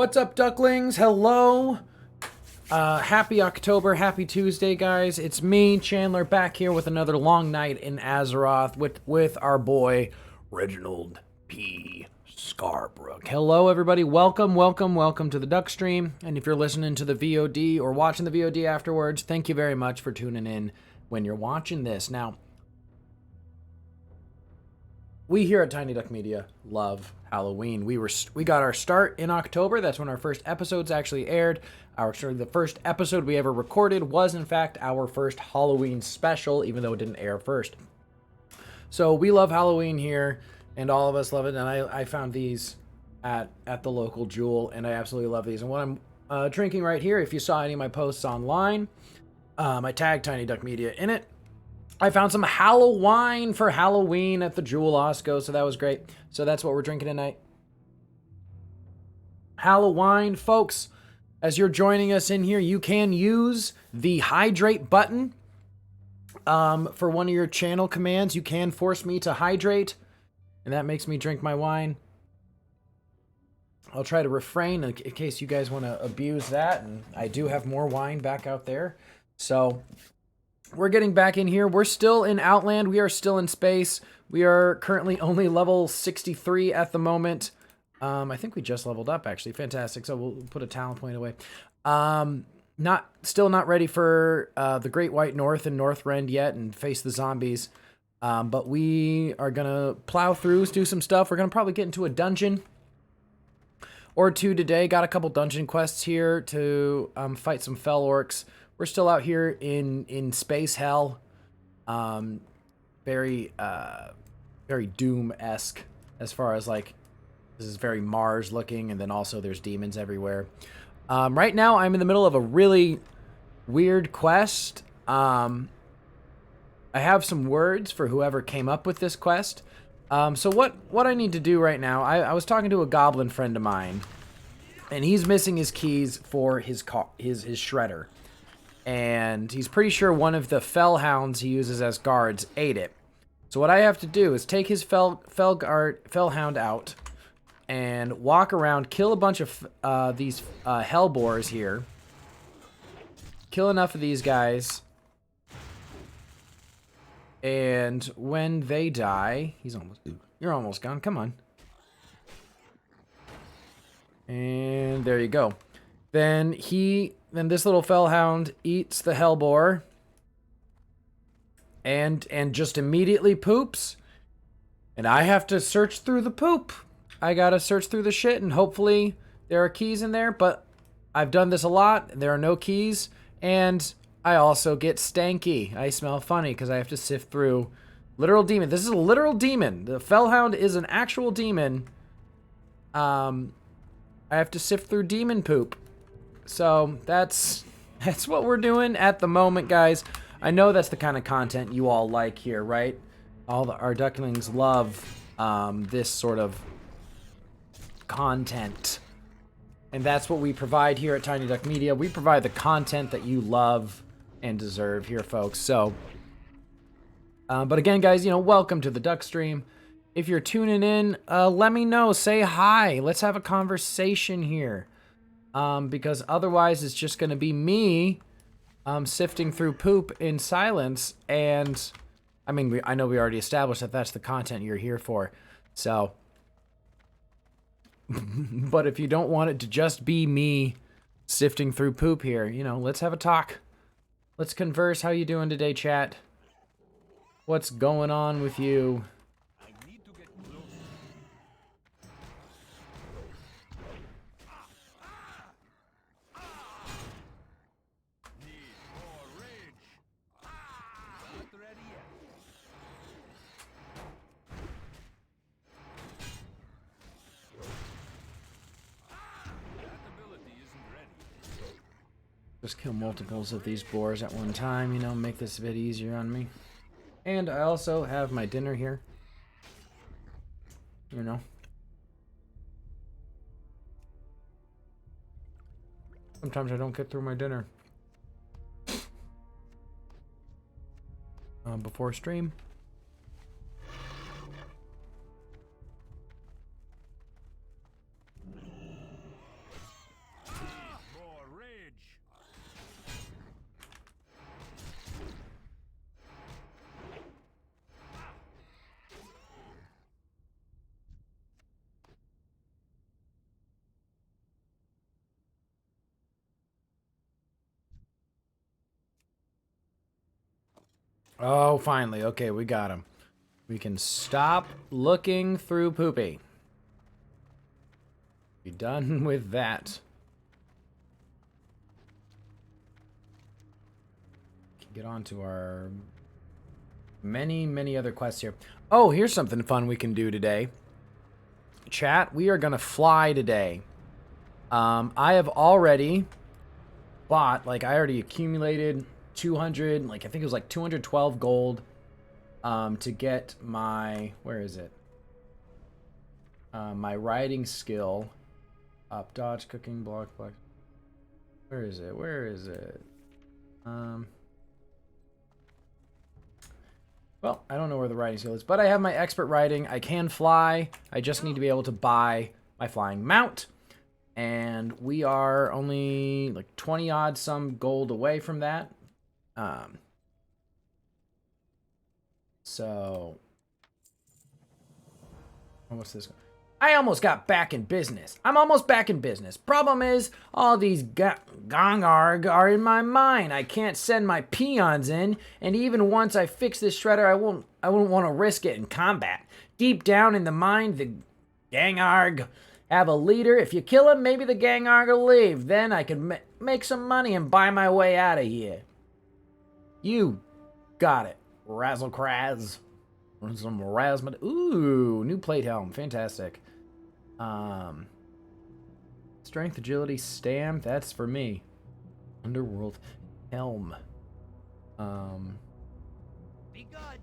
What's up, ducklings? Hello. Happy October, happy Tuesday, guys. It's me, Chandler, back here with another long night in Azeroth with our boy, Reginald P. Scarbrook. Hello, everybody. Welcome to the Duck Stream. And if you're listening to the VOD or watching the VOD afterwards, thank you very much for tuning in when you're watching this. Now, we here at Tiny Duck Media love Halloween. We got our start in October. That's when our first episodes actually aired. The first episode we ever recorded was, in fact, our first Halloween special, even though it didn't air first. So we love Halloween here, and all of us love it. And I found these at the local Jewel, and I absolutely love these. And what I'm drinking right here, if you saw any of my posts online, I tagged Tiny Duck Media in it. I found some Halloween for Halloween at the Jewel Osco, so that was great. So that's what we're drinking tonight. Halloween, folks. As you're joining us in here, you can use the hydrate button for one of your channel commands. You can force me to hydrate, and that makes me drink my wine. I'll try to refrain in case you guys want to abuse that, and I do have more wine back out there. So we're getting back in here. We're still in Outland. We are still in space. We are currently only level 63 at the moment. I think we just leveled up, actually. Fantastic. So we'll put a talent point away. Still not ready for the Great White North and Northrend yet and face the zombies. But we are going to plow through, do some stuff. We're going to probably get into a dungeon or two today. Got a couple dungeon quests here to fight some fell orcs. We're still out here in space hell. Very Doom-esque as far as like, this is very Mars looking, and then also there's demons everywhere. Right now I'm in the middle of a really weird quest. I have some words for whoever came up with this quest. So what I need to do right now, I was talking to a goblin friend of mine, and he's missing his keys for his shredder. And he's pretty sure one of the fellhounds he uses as guards ate it. So what I have to do is take his fellhound out and walk around, kill a bunch of these hellbores here. Kill enough of these guys. And when they die, you're almost gone. Come on. And there you go. Then this little fellhound eats the hellbore and just immediately poops. And I have to search through the poop. I gotta search through the shit, and hopefully there are keys in there, but I've done this a lot. There are no keys, and I also get stanky. I smell funny because I have to sift through literal demon. This is a literal demon. The fellhound is an actual demon. I have to sift through demon poop. So that's what we're doing at the moment, guys. I know that's the kind of content you all like here, right? Our ducklings love this sort of content, and that's what we provide here at Tiny Duck Media. We provide the content that you love and deserve here, folks. So, but again, guys, welcome to the Duck Stream. If you're tuning in, let me know. Say hi. Let's have a conversation here. Because otherwise it's just going to be me sifting through poop in silence. And I mean, I know we already established that that's the content you're here for. So, but if you don't want it to just be me sifting through poop here, let's have a talk. Let's converse. How you doing today, chat? What's going on with you? Just kill multiples of these boars at one time, make this a bit easier on me. And I also have my dinner here. Sometimes I don't get through my dinner before stream. Oh, finally. Okay, we got him. We can stop looking through poopy. Be done with that. Get on to our many other quests here. Oh, here's something fun we can do today. Chat, we are going to fly today. I have already bought, like, I already accumulated 200, like, I think it was like 212 gold to get my, where is it? My riding skill up. Dodge, cooking, block. Where is it? Where is it? Well, I don't know where the riding skill is, but I have my expert riding. I can fly. I just need to be able to buy my flying mount. And we are only like 20 odd some gold away from that. So, what's this? I almost got back in business. I'm almost back in business. Problem is, all these gongarg are in my mind. I can't send my peons in, and even once I fix this shredder, I won't want to risk it in combat. Deep down in the mind, the gangarg have a leader. If you kill him, maybe the gangarg will leave. Then I can make some money and buy my way out of here. You got it. Razzle Kraz. Some Razmad. Ooh, new plate helm. Fantastic. Strength, agility, stam. That's for me. Underworld helm. Be good.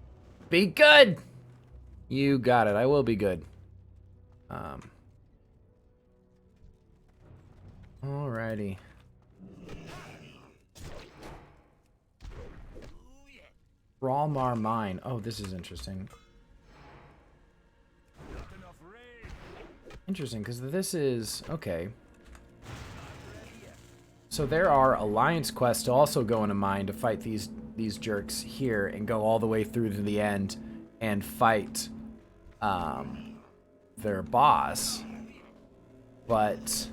Be good. You got it. I will be good. Alrighty. Rawmar Mine. Oh, this is interesting. Interesting, because this is... Okay. So there are alliance quests to also go into mine to fight these jerks here and go all the way through to the end and fight their boss. But...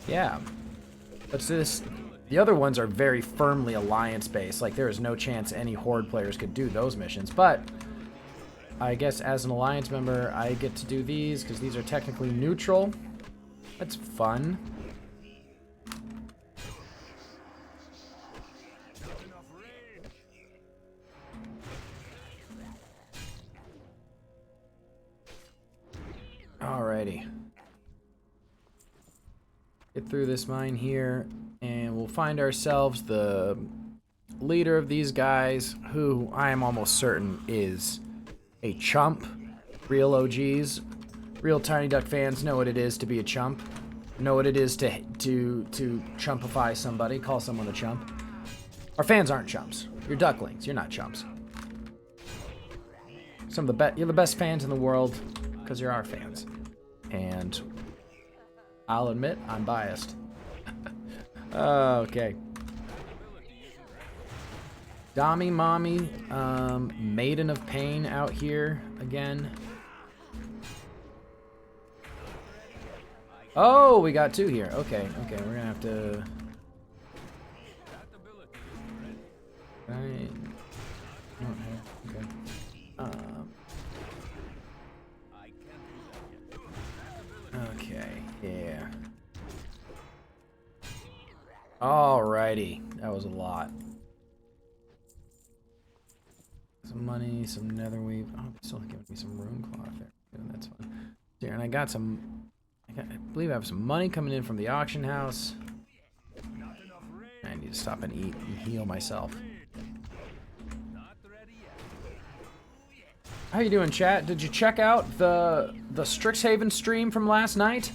yeah. But this... The other ones are very firmly alliance-based. Like, there is no chance any Horde players could do those missions. But I guess as an alliance member, I get to do these because these are technically neutral. That's fun. Alrighty. Get through this mine here, and we'll find ourselves the leader of these guys, who I am almost certain is a chump. Real OGs, real Tiny Duck fans know what it is to be a chump. Know what it is to chumpify somebody, call someone a chump. Our fans aren't chumps. You're ducklings. You're not chumps. You're the best fans in the world because you're our fans. And I'll admit, I'm biased. Okay. Dami Mommy, Maiden of Pain out here again. Oh, we got two here. Okay, we're gonna have to... Right. Okay. Okay, yeah. Alrighty, that was a lot. Some money, some nether weave. Oh, they're still giving me some rune cloth there. That's fun. Here, and I believe I have some money coming in from the auction house. I need to stop and eat and heal myself. How you doing, chat? Did you check out the Strixhaven stream from last night?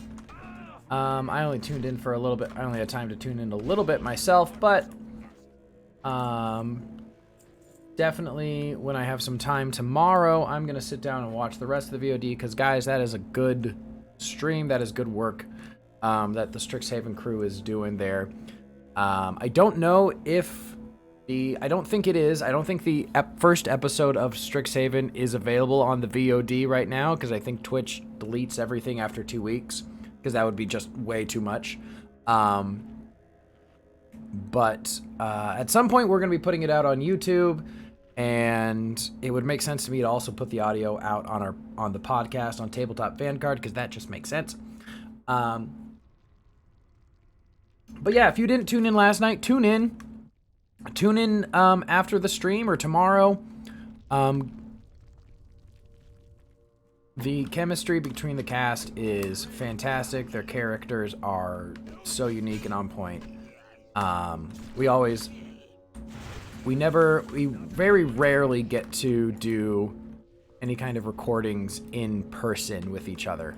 I only tuned in for a little bit. I only had time to tune in a little bit myself, but definitely when I have some time tomorrow, I'm gonna sit down and watch the rest of the VOD, because guys, that is a good stream. That is good work that the Strixhaven crew is doing there. I don't know if I don't think it is. I don't think the first episode of Strixhaven is available on the VOD right now, because I think Twitch deletes everything after 2 weeks, because that would be just way too much. But at some point, we're going to be putting it out on YouTube, and it would make sense to me to also put the audio out on the podcast on Tabletop Vanguard, because that just makes sense. But yeah, if you didn't tune in last night, tune in. Tune in after the stream or tomorrow. The chemistry between the cast is fantastic. Their characters are so unique and on point. We very rarely get to do any kind of recordings in person with each other.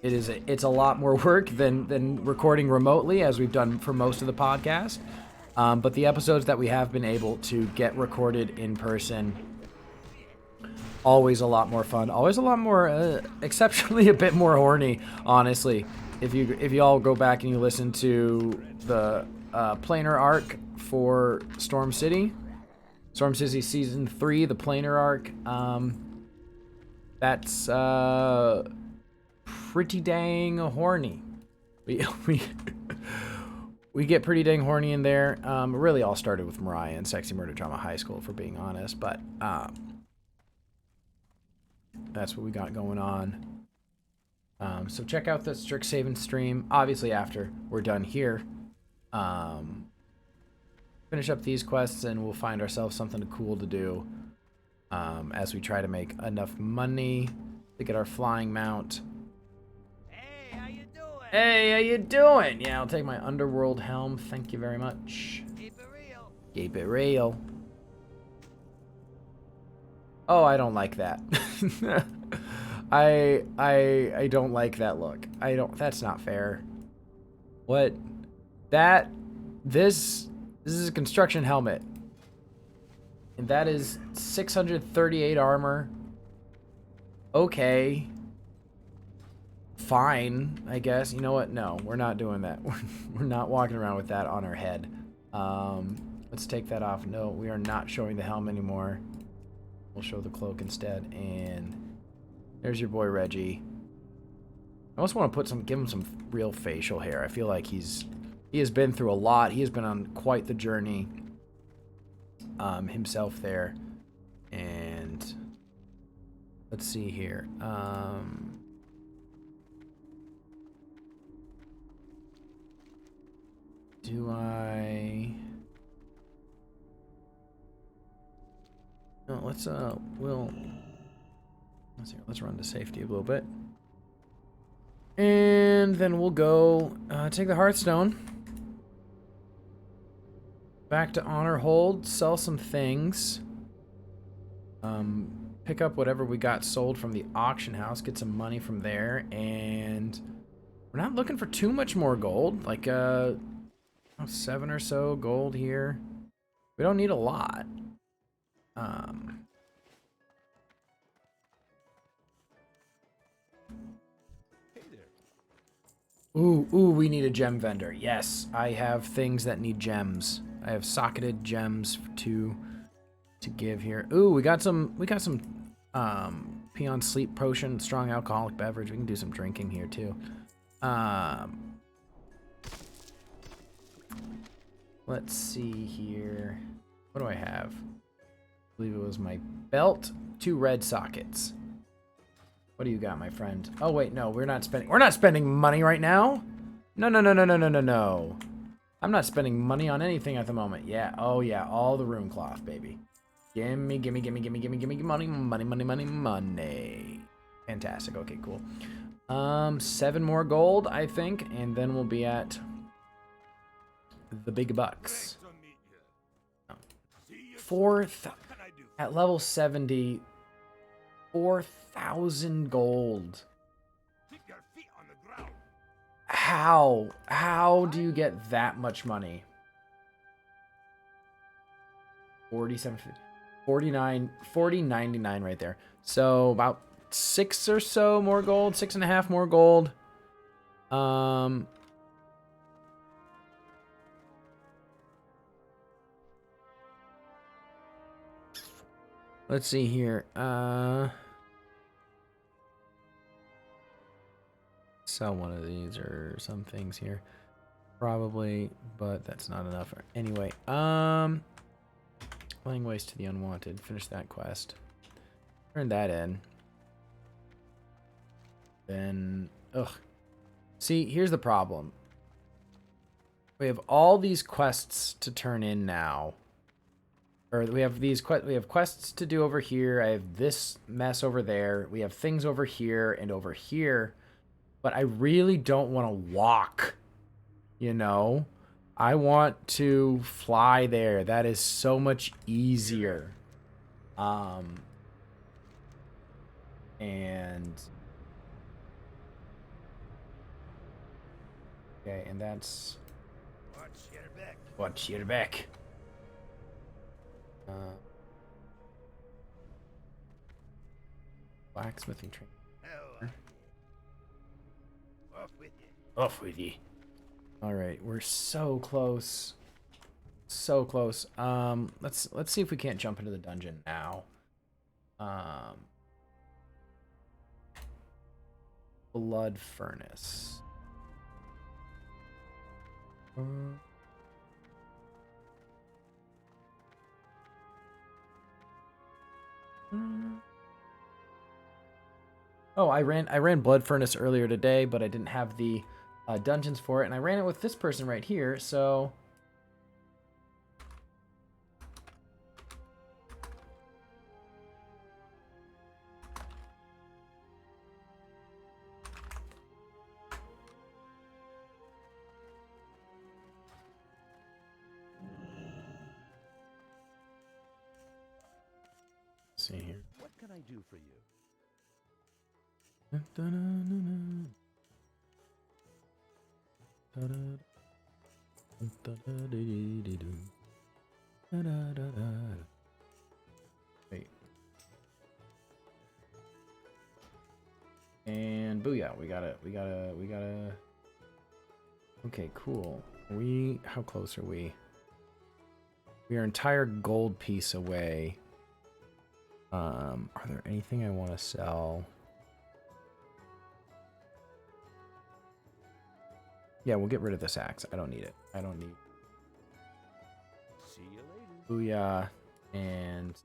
It's a lot more work than recording remotely, as we've done for most of the podcast. But the episodes that we have been able to get recorded in person, always a lot more fun. Always a lot more, exceptionally a bit more horny, honestly. If you all go back and you listen to the planar arc for Storm City Season 3, the planar arc, that's pretty dang horny. We get pretty dang horny in there. It really all started with Mariah and Sexy Murder Drama High School, for being honest, but that's what we got going on. So check out the Strixhaven stream, obviously after we're done here. Finish up these quests and we'll find ourselves something cool to do as we try to make enough money to get our flying mount. Hey, how you doing? Hey, how you doing? Yeah, I'll take my underworld helm. Thank you very much. Keep it real. Keep it real. Oh, I don't like that. I don't like that look. That's not fair. What? This is a construction helmet. And that is 638 armor. Okay. Fine, I guess. You know what? No, we're not doing that. We're not walking around with that on our head. Let's take that off. No, we are not showing the helm anymore. We'll show the cloak instead. And there's your boy Reggie. I also want to give him some real facial hair. I feel like he has been through a lot. He has been on quite the journey himself there. And let's see here. Do I... No, let's run to safety a little bit. And then we'll go take the Hearthstone. Back to Honor Hold, sell some things. Pick up whatever we got sold from the auction house, get some money from there, and we're not looking for too much more gold. Like 7 or so gold here. We don't need a lot. Ooh, we need a gem vendor. Yes, I have things that need gems. I have socketed gems to give here. Ooh, we got some Peon Sleep Potion, strong alcoholic beverage. We can do some drinking here too. Let's see here. What do I have? I believe it was my belt, 2 red sockets. What do you got, my friend? Oh wait, no, we're not spending money right now. No. I'm not spending money on anything at the moment. Yeah, oh yeah, all the rune cloth, baby. Gimme money. Fantastic. Okay, cool. 7 more gold, I think, and then we'll be at the big bucks. 4,000 at level 70. 4,000 gold. How do you get that much money? 47, 49, 40.99 right there. So about 6 or so more gold, 6.5 more gold. Let's see sell one of these or some things here. Probably, but that's not enough. Anyway, laying waste to the unwanted. Finish that quest. Turn that in. Then, ugh. See, here's the problem. We have all these quests to turn in now. Or we have quests to do over here. I have this mess over there. We have things over here and over here. But I really don't want to walk. You know? I want to fly there. That is so much easier. And okay, and that's watch your back. Blacksmithing train. Off with you. All right, we're so close. So close. Let's see if we can't jump into the dungeon now. Blood furnace. Oh, I ran Blood Furnace earlier today, but I didn't have the dungeons for it, and I ran it with this person right here, so... Let's see here. What can I do for you? Wait. And booyah, we gotta. Okay, cool. How close are we? We are an entire gold piece away. Are there anything I want to sell? Yeah, we'll get rid of this axe. I don't need it. I don't need... See you later. Booyah. And...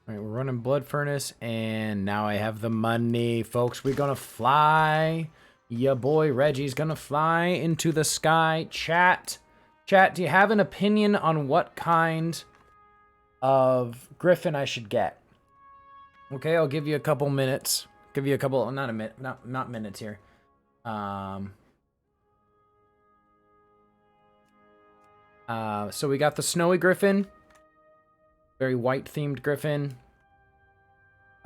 Alright, we're running Blood Furnace, and now I have the money. Folks, we're gonna fly. Ya boy Reggie's gonna fly into the sky. Chat, do you have an opinion on what kind of griffin I should get? Okay, I'll give you a couple minutes. Give you a couple, not a minute, not minutes here. So we got the snowy griffin. Very white-themed griffin.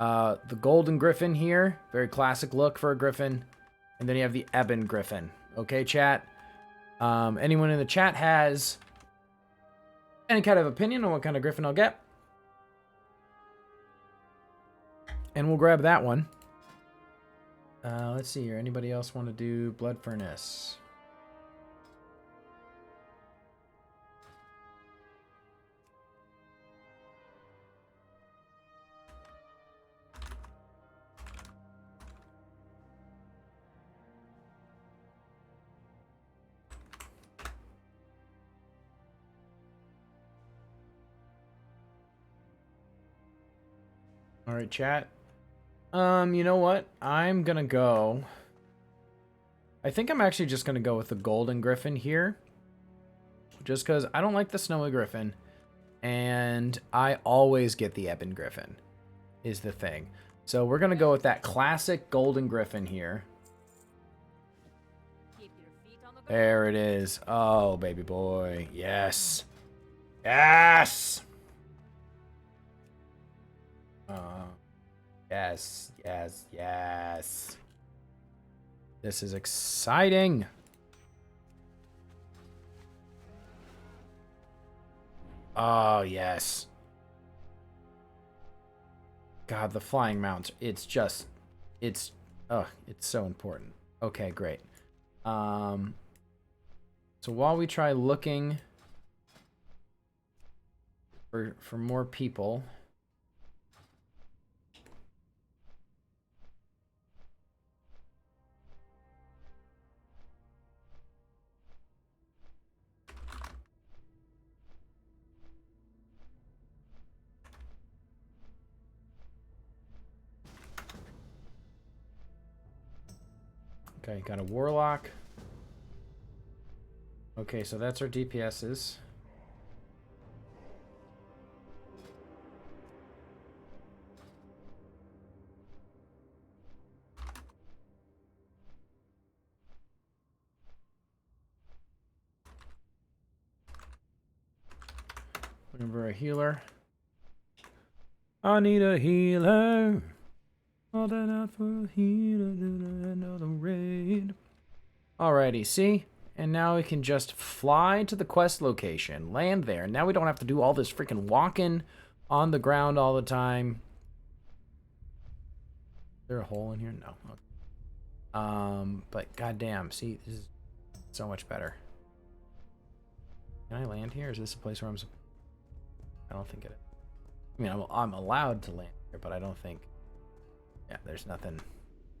The golden griffin here. Very classic look for a griffin. And then you have the ebon griffin. Okay, chat? Anyone in the chat has any kind of opinion on what kind of griffin I'll get? And we'll grab that one. Let's see here. Anybody else want to do Blood Furnace? All right, chat. You know what? I'm gonna go. I think I'm actually just gonna go with the golden griffin here. Just because I don't like the snowy griffin. And I always get the ebon griffin, is the thing. So we're gonna go with that classic golden griffin here. There it is. Oh, baby boy. Yes. Yes! Yes. This is exciting. Oh, yes. God, the flying mounts. It's just, it's so important. Okay, great. So while we try looking for more people. Okay, got a warlock. Okay, so that's our DPSs. Looking for a healer. I need a healer. All that out for a healer. Another raid. Alrighty, see? And now we can just fly to the quest location, land there. Now we don't have to do all this freaking walking on the ground all the time. Is there a hole in here? No. Okay. But goddamn, see, this is so much better. Can I land here? Is this a place where I don't think it is. I mean, I'm allowed to land here, but I don't think. Yeah, there's nothing.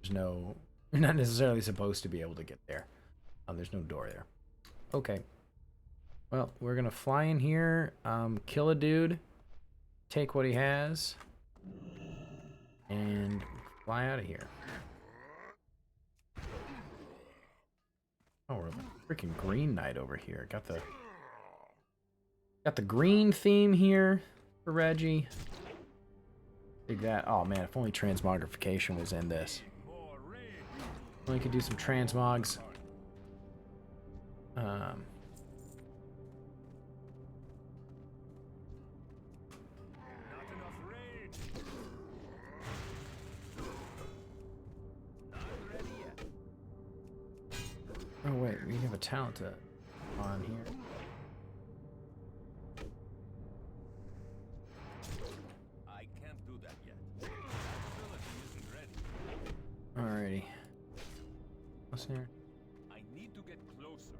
There's no. You're not necessarily supposed to be able to get there. There's no door there. Okay. Well, we're gonna fly in here, kill a dude, take what he has, and fly out of here. Oh, we're a freaking green knight over here. Got the green theme here for Reggie. Dig that. Oh man, if only transmogrification was in this. Only could do some transmogs. Oh wait, we have a talent on here. I can't do that yet. Alrighty. What's here? I need to get closer.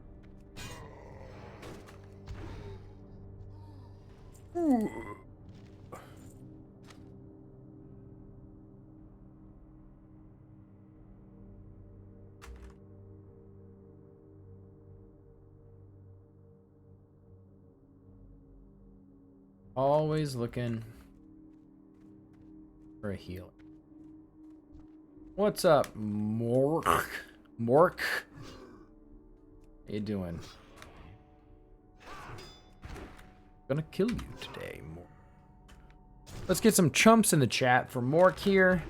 Always looking for a healer. What's up, Mork? Mork? How you doing? Gonna kill you today, Mork. Let's get some chumps in the chat for Mork here.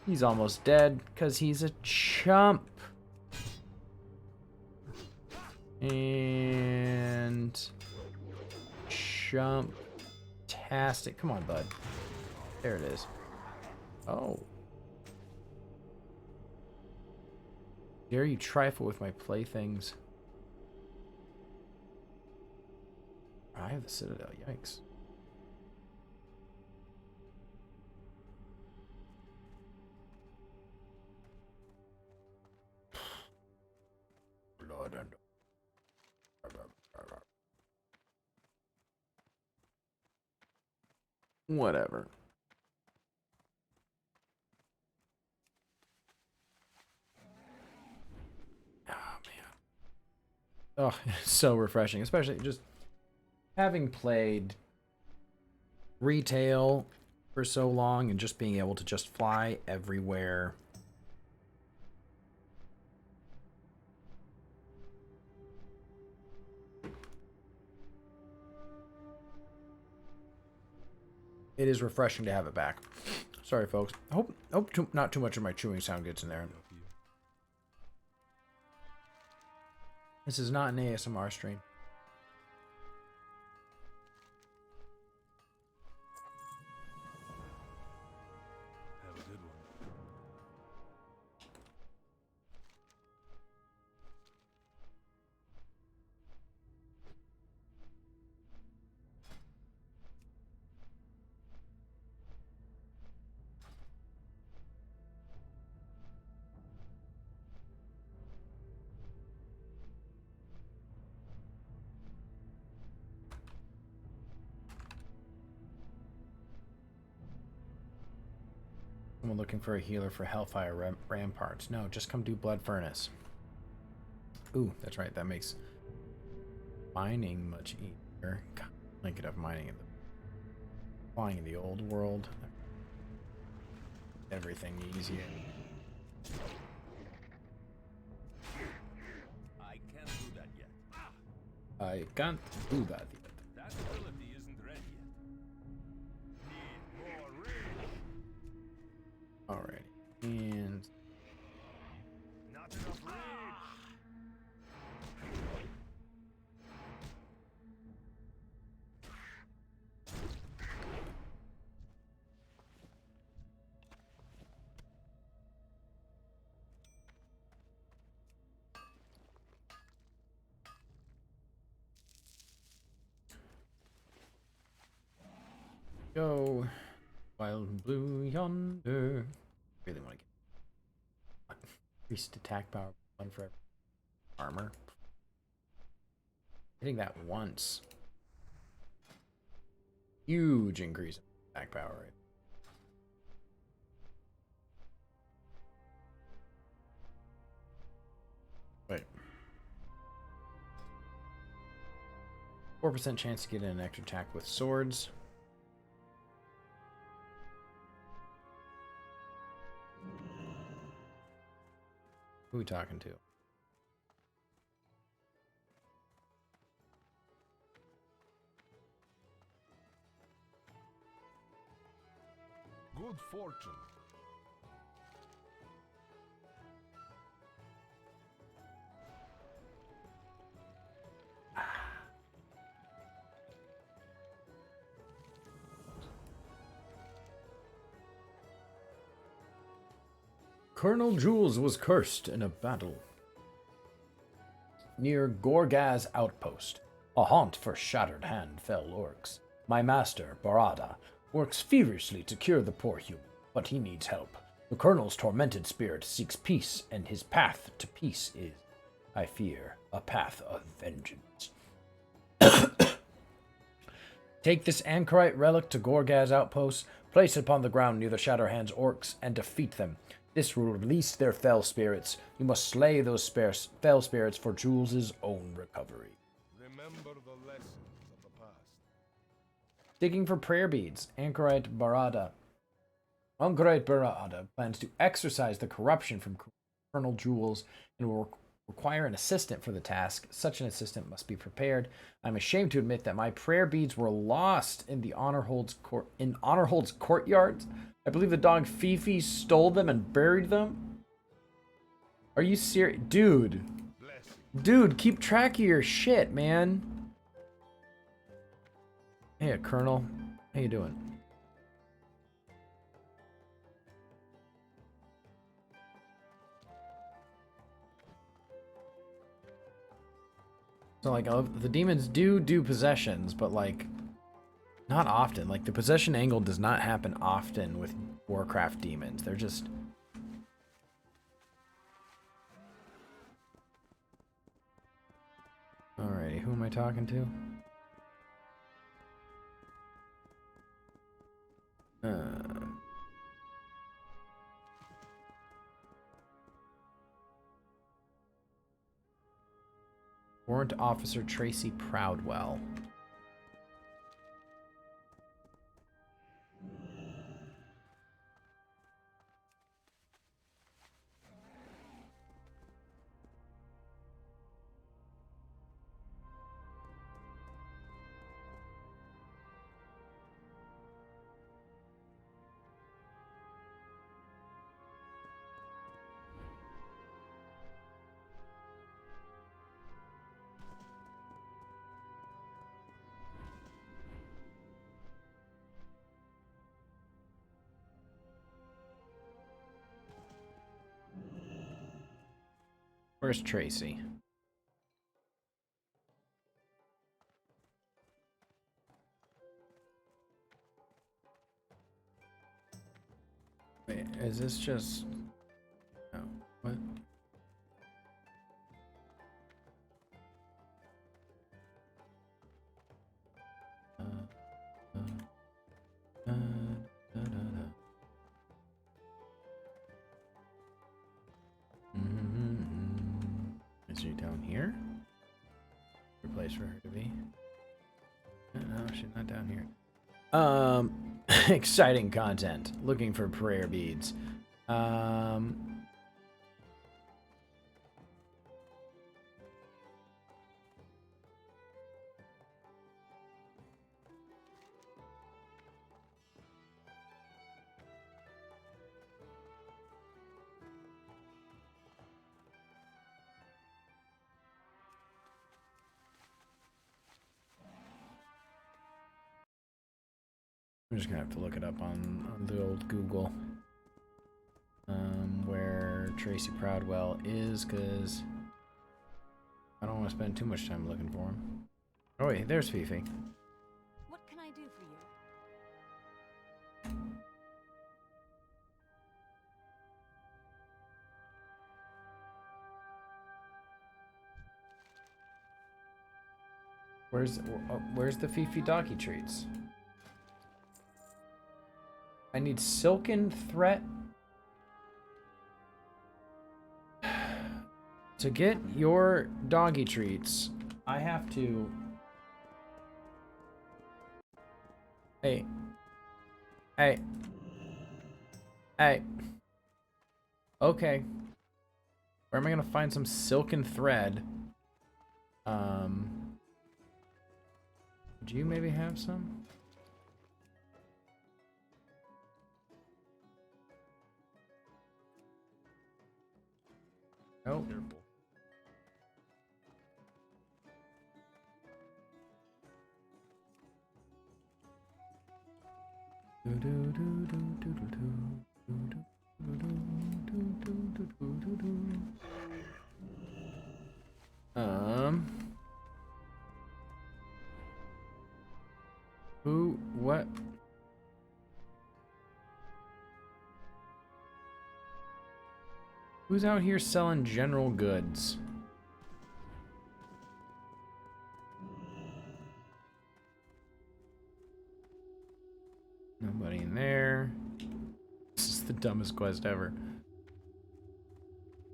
He's almost dead because he's a chump. And chump-tastic. Come on, bud. There it is. Oh. Dare you trifle with my playthings? I have the Citadel. Yikes. Blood and whatever. Oh man. Oh, it's so refreshing, especially just having played retail for so long and just being able to just fly everywhere. It is refreshing to have it back. Sorry, folks. I hope not too much of my chewing sound gets in there. This is not an ASMR stream. Have a good one. Someone looking for a healer for Hellfire Ramparts. No, just come do Blood Furnace. Ooh, that's right. That makes mining much easier. God, I could have mining in the flying in the old world. Everything easier. I can't do that yet. I can't do that yet. That ability isn't ready yet. Need more rage. Alright. And Not enough rage. go. Wild blue yonder. Really want to get increased attack power, one for armor. Hitting that once. Huge increase in attack power rate. Wait. 4% chance to get an extra attack with swords. Who are we talking to? Good fortune. Colonel Jules was cursed in a battle near Gorgaz outpost, a haunt for shattered hand fell orcs. My master, Barada, works feverishly to cure the poor human, but he needs help. The colonel's tormented spirit seeks peace, and his path to peace is, I fear, a path of vengeance. Take this anchorite relic to Gorgaz outpost, place it upon the ground near the Shatterhand's orcs, and defeat them. This will release their fell spirits. You must slay those fell spirits for Jules's own recovery. Remember the lessons of the past. Digging for prayer beads. Anchorite Barada plans to exorcise the corruption from Colonel Jules and will require an assistant for the task. Such an assistant must be prepared. I'm ashamed to admit that my prayer beads were lost in the Honorhold's courtyard. I believe the dog Fifi stole them and buried them. Are you serious? Dude, keep track of your shit, man. Hey, Colonel. How you doing? So, like, the demons do possessions, but, like, not often. Like, the possession angle does not happen often with Warcraft demons. They're just... Alrighty, who am I talking to? Warrant Officer Tracy Proudwell. Where's Tracy? Wait, is this just... No, what? Da, da, da. place for her to be. No, she's not down here. Exciting content. Looking for prayer beads. I'm just gonna have to look it up on the old Google. Where Tracy Proudwell is, because I don't want to spend too much time looking for him. Oh wait, there's Fifi. What can I do for you? Where's the Fifi doggy treats? I need silken thread. To get your doggy treats, I have to... Hey. Hey. Hey. Okay. Where am I gonna find some silken thread? Do you maybe have some? Nope. Careful. Who, what? Who's out here selling general goods? Nobody in there. This is the dumbest quest ever.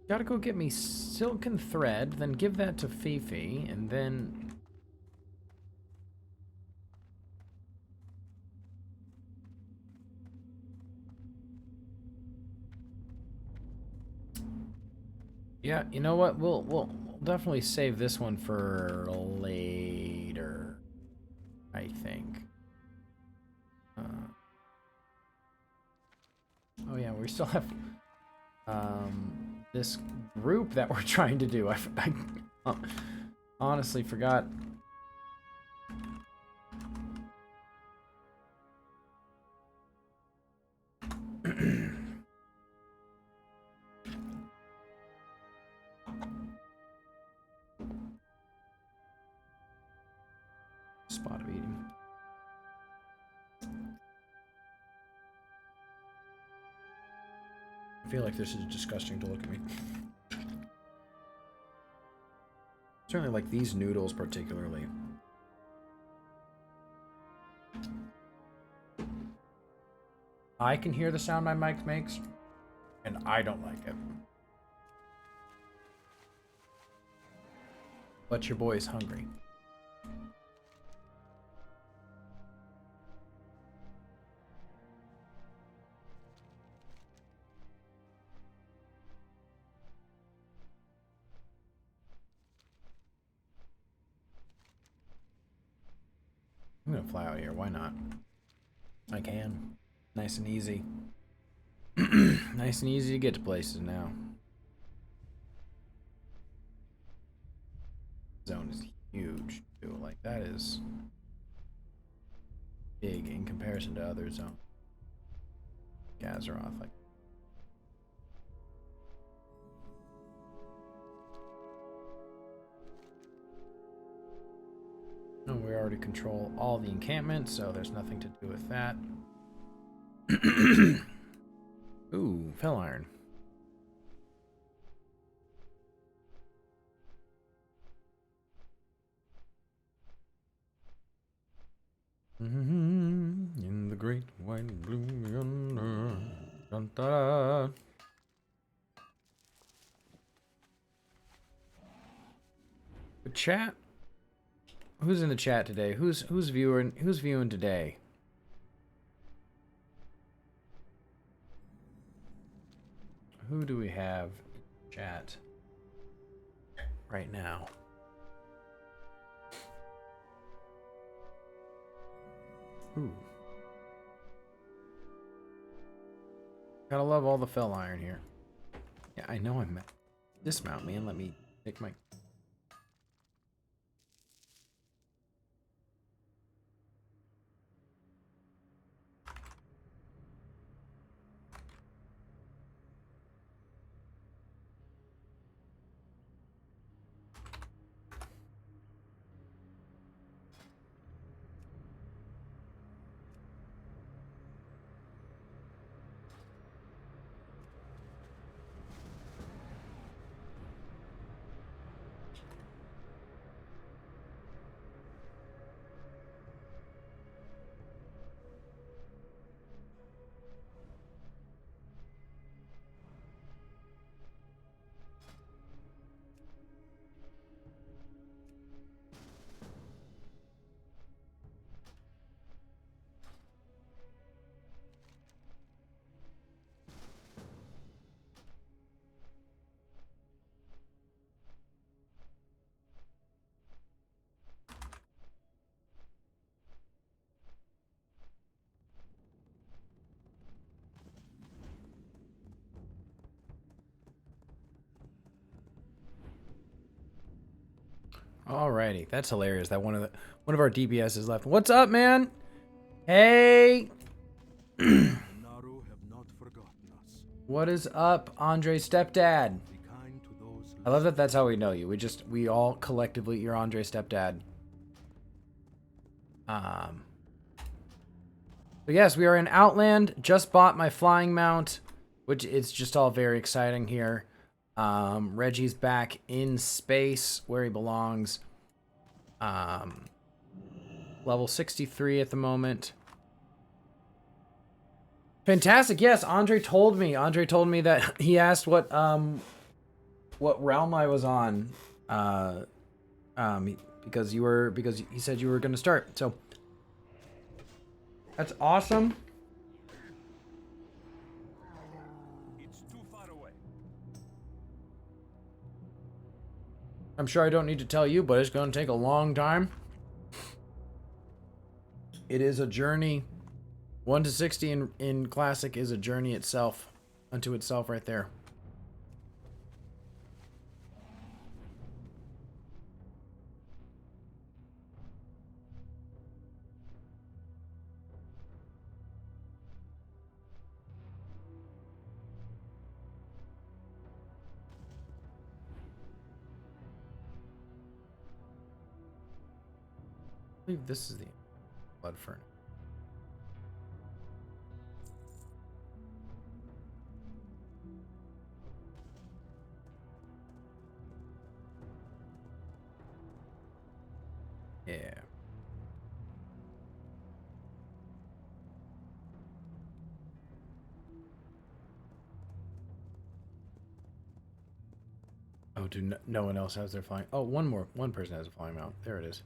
Gotta go get me silken thread, then give that to Fifi, and then... Yeah, you know what? We'll definitely save this one for later, I think. Oh yeah, we still have this group that we're trying to do. I honestly forgot. Spot of eating. I feel like this is disgusting to look at me. Certainly like these noodles particularly. I can hear the sound my mic makes, and I don't like it. But your boy is hungry. I'm gonna fly out here, why not? I can. Nice and easy. Nice and easy to get to places now. Zone is huge, too. Like, that is big in comparison to other zones. Azeroth, like. No, we already control all the encampments, so there's nothing to do with that. Ooh, fell iron. In the great white blue yonder. Dun, da, da. Good chat. Who's in the chat today? Who's viewing today? Who do we have in chat right now? Ooh. Gotta love all the fell iron here. Yeah, I know I'm dismount me and let me take my. Alrighty, that's hilarious. That one of our DPS is left. What's up, man? Hey, Naru have not forgotten us. what is up, Andre's stepdad? Be kind to those I love that. That's how we know you. We all collectively, you're Andre's stepdad. But yes, we are in Outland. Just bought my flying mount, which it's just all very exciting here. Reggie's back in space where he belongs. Level 63 at the moment. Fantastic. Yes, Andre told me. Andre told me that he asked what realm I was on. Because he said you were going to start. So that's awesome. It's too far away. I'm sure I don't need to tell you, but it's going to take a long time. It is a journey. 1 to 60 in Classic is a journey itself, unto itself right there. I believe this is the blood furnace. Yeah. Oh, no one else has their flying. Oh, one person has a flying mount. There it is.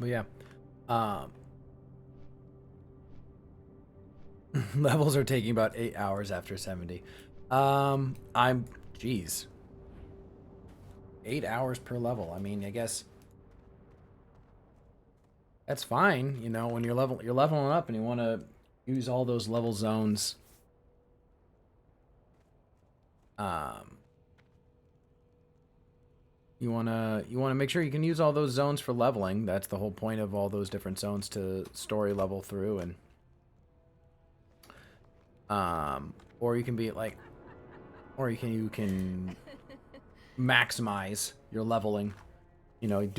But yeah, levels are taking about 8 hours after 70. Geez, 8 hours per level. I mean, I guess that's fine. You know, when you're leveling up and you want to use all those level zones. you wanna make sure you can use all those zones for leveling. That's the whole point of all those different zones, to story level through. And or you can be like, or you can maximize your leveling. You know,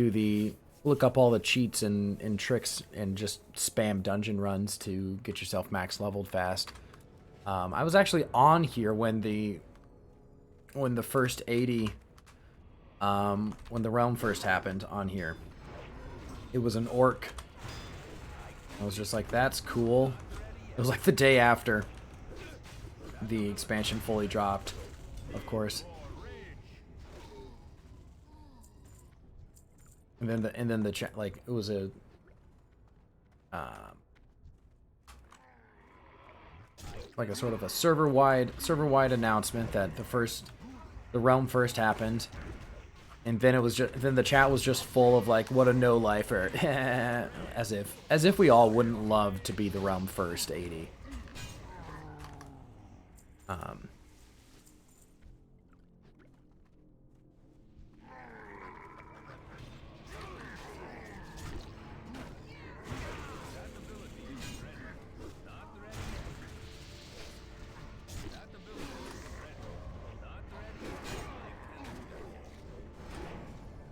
look up all the cheats and tricks and just spam dungeon runs to get yourself max leveled fast. I was actually on here when the first 80, when the realm first happened on here. It was an orc. I was just like, that's cool. It was like the day after the expansion fully dropped, of course. And then the chat, like, it was a like a sort of a server-wide announcement that the realm first happened, and then the chat was just full of like, what a no lifer, as if we all wouldn't love to be the realm first 80.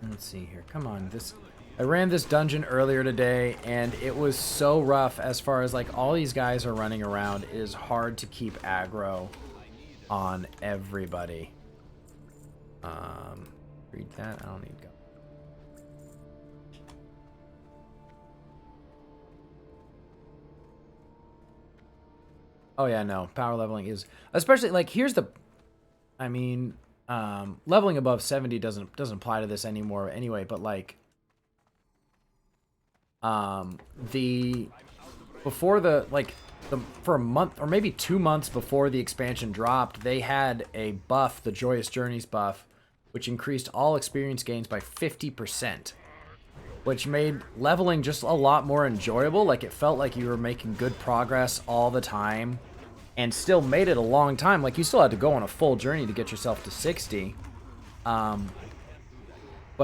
Let's see here. Come on. I ran this dungeon earlier today, and it was so rough as far as, like, all these guys are running around. It is hard to keep aggro on everybody. Read that. I don't need to go. Oh, yeah, no. Power leveling is... Especially, like, here's the... I mean... leveling above 70 doesn't apply to this anymore anyway, but like for a month or maybe 2 months before the expansion dropped, they had a buff, the Joyous Journeys buff, which increased all experience gains by 50%, which made leveling just a lot more enjoyable. Like, it felt like you were making good progress all the time. And still made it a long time. Like, you still had to go on a full journey to get yourself to 60. But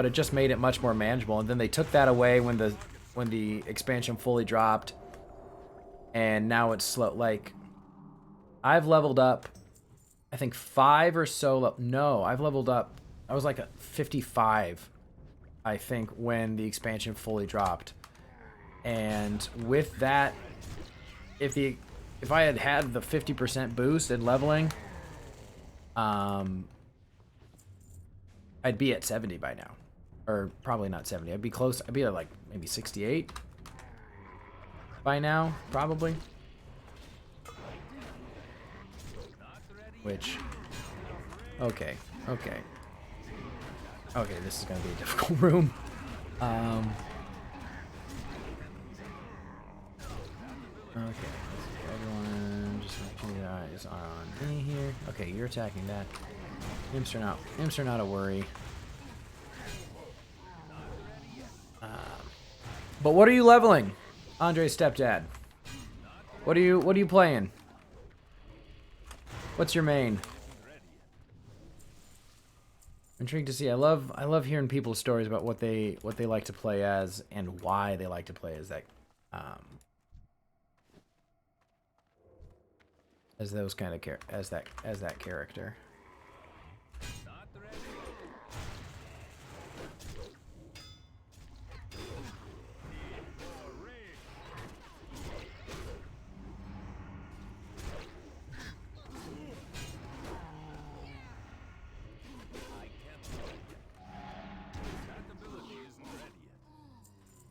it just made it much more manageable. And then they took that away when the expansion fully dropped. And now it's slow. Like, I've leveled up, I think 5 or so. No, I've leveled up. I was like a 55, I think, when the expansion fully dropped. And with that, if I had the 50% boost in leveling, I'd be at 70 by now. Or probably not 70. I'd be close. I'd be at like maybe 68 by now, probably. Which, okay, this is gonna be a difficult room. Okay. Everyone, just make sure your eyes are on me here. Okay, you're attacking that. Imps are not a worry. But what are you leveling, Andre's stepdad? What are you playing? What's your main? Intrigued to see. I love hearing people's stories about what they like to play as and why they like to play as that. As those kind of as that character.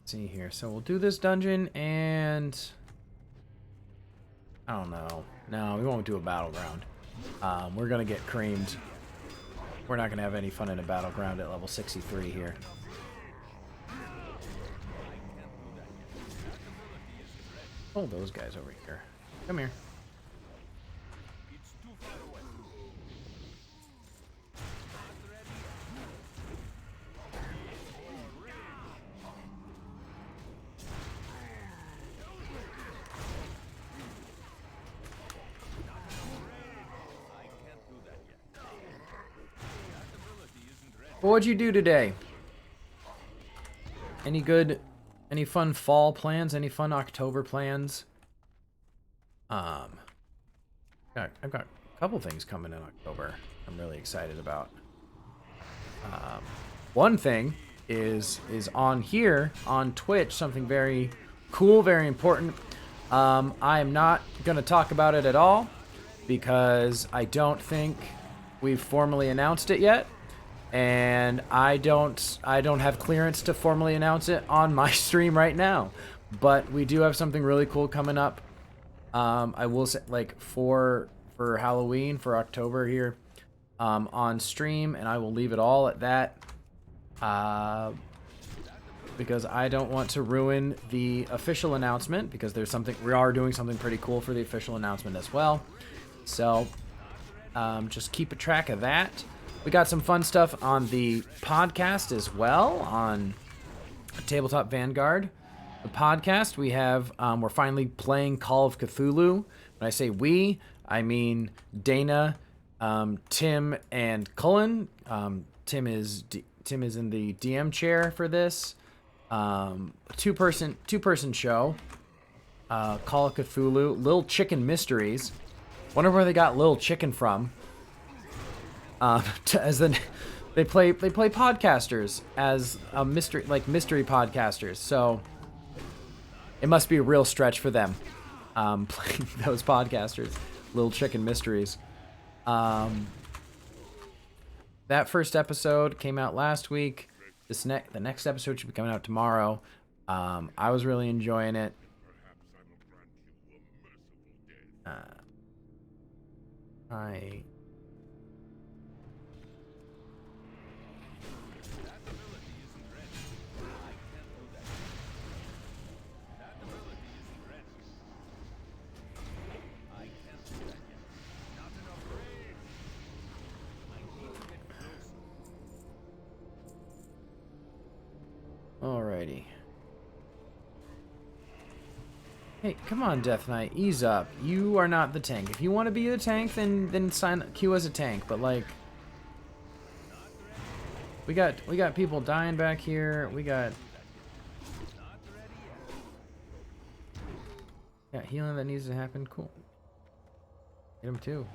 Let's see here. So we'll do this dungeon and I don't know. No, we won't do a battleground. We're gonna get creamed. We're not gonna have any fun in a battleground at level 63 here. Oh, those guys over here. Come here. what'd you do today? Any fun fall plans? Any fun October plans? I've got a couple things coming in October I'm really excited about. One thing is on here on Twitch, something very cool, very important. I am not going to talk about it at all because I don't think we've formally announced it yet, and I don't have clearance to formally announce it on my stream right now. But we do have something really cool coming up. I will say, like, for Halloween, for October here, on stream, and I will leave it all at that. Because I don't want to ruin the official announcement, because we are doing something pretty cool for the official announcement as well. So, just keep a track of that. We got some fun stuff on the podcast as well, on Tabletop Vanguard. The podcast, we have, we're finally playing Call of Cthulhu. When I say we, I mean Dana, Tim, and Cullen. Tim is in the DM chair for this. Two-person show. Call of Cthulhu. Little Chicken Mysteries. Wonder where they got Little Chicken from. They play podcasters as a mystery podcasters. So it must be a real stretch for them, playing those podcasters. Little Chicken Mysteries. That first episode came out last week. The next episode should be coming out tomorrow. I was really enjoying it. Alrighty. Hey, come on, Death Knight, ease up. You are not the tank. If you want to be the tank, then queue as a tank. But like, we got people dying back here. We got healing that needs to happen. Cool. Get him too.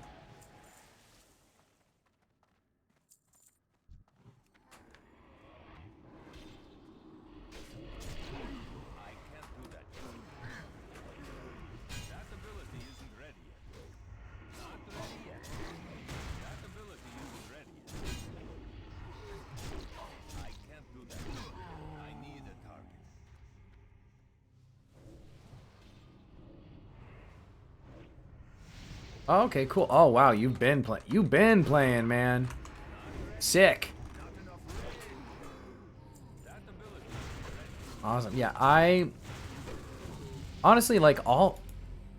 Oh, okay, cool. Oh wow, you've been playing, man. Sick. Awesome. Yeah, I honestly like a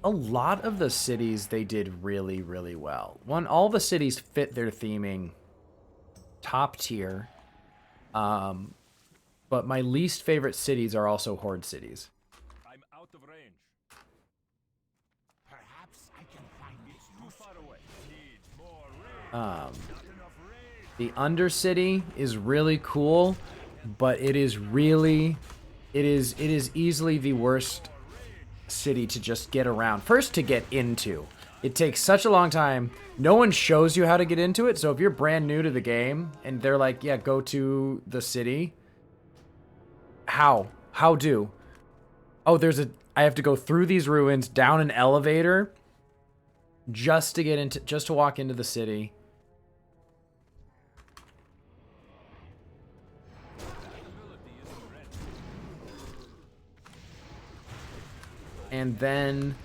lot of the cities they did really, really well. All the cities fit their theming top tier. But my least favorite cities are also horde cities. I'm out of range. Perhaps I can find it too far away. Need more range. Not enough range. The Undercity is really cool, but it is easily the worst city to just get around. First, to get into. It takes such a long time. No one shows you how to get into it, so if you're brand new to the game and they're like, yeah, go to the city. How do? Oh, I have to go through these ruins, down an elevator, just to walk into the city. And then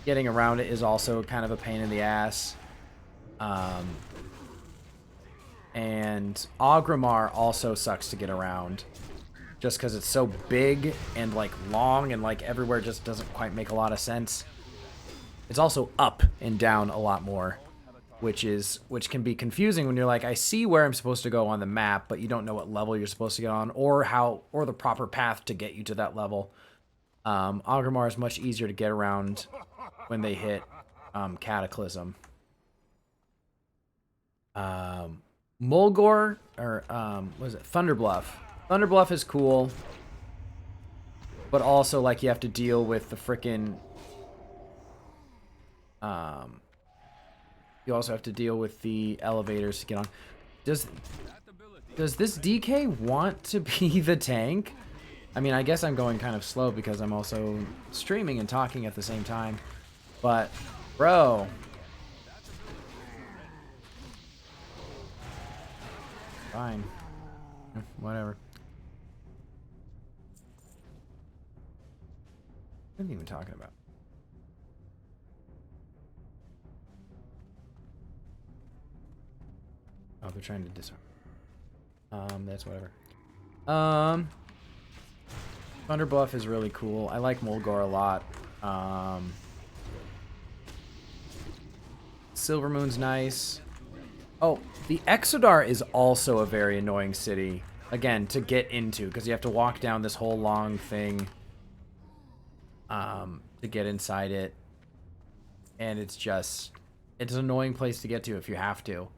getting around it is also kind of a pain in the ass. And Agrimar also sucks to get around, just because it's so big and like long and like everywhere just doesn't quite make a lot of sense. It's also up and down a lot more, which can be confusing when you're like, I see where I'm supposed to go on the map, but you don't know what level you're supposed to get on or the proper path to get you to that level. Agrimar is much easier to get around when they hit Cataclysm. Mulgore, or what is it? Thunderbluff. Thunderbluff is cool, but also like you have to deal with the frickin' you also have to deal with the elevators to get on. Does this DK want to be the tank? I mean, I guess I'm going kind of slow because I'm also streaming and talking at the same time. But, bro. Fine. Whatever. What are you even talking about? Oh, they're trying to disarm. That's whatever. Thunderbluff is really cool. I like Mulgore a lot. Silvermoon's nice. Oh, the Exodar is also a very annoying city. Again, to get into, because you have to walk down this whole long thing to get inside it. And it's just... it's an annoying place to get to if you have to.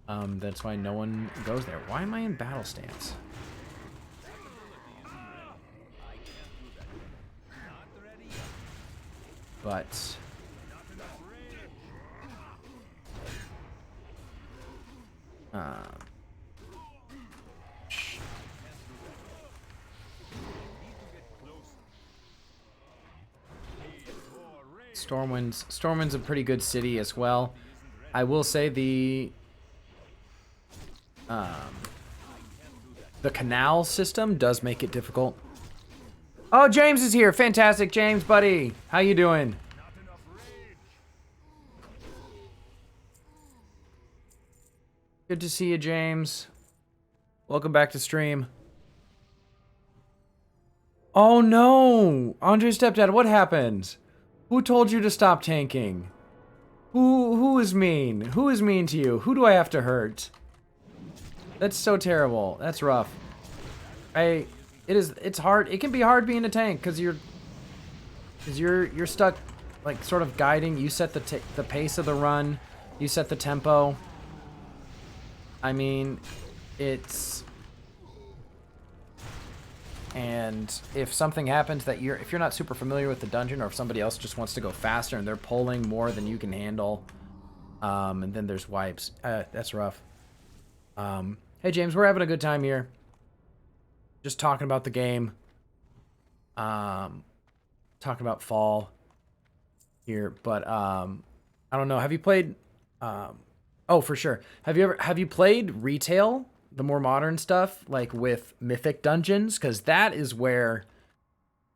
That's why no one goes there. Why am I in battle stance? But... Stormwind's a pretty good city as well. I will say the canal system does make it difficult. Oh, James is here. Fantastic, James, buddy. How you doing? Good to see you, James. Welcome back to stream. Oh no! Andre's stepdad, what happened? Who told you to stop tanking? Who is mean? Who is mean to you? Who do I have to hurt? That's so terrible. That's rough. It's hard. It can be hard being a tank because you're stuck, like, sort of guiding. You set the pace of the run. You set the tempo. I mean, it's... and if something happens that if you're not super familiar with the dungeon, or if somebody else just wants to go faster and they're pulling more than you can handle, and then there's wipes. That's rough. Hey James, we're having a good time here. Just talking about the game. Talking about fall here, but I don't know. Have you played? Oh, for sure. Have you played retail? The more modern stuff, like with mythic dungeons, because that is where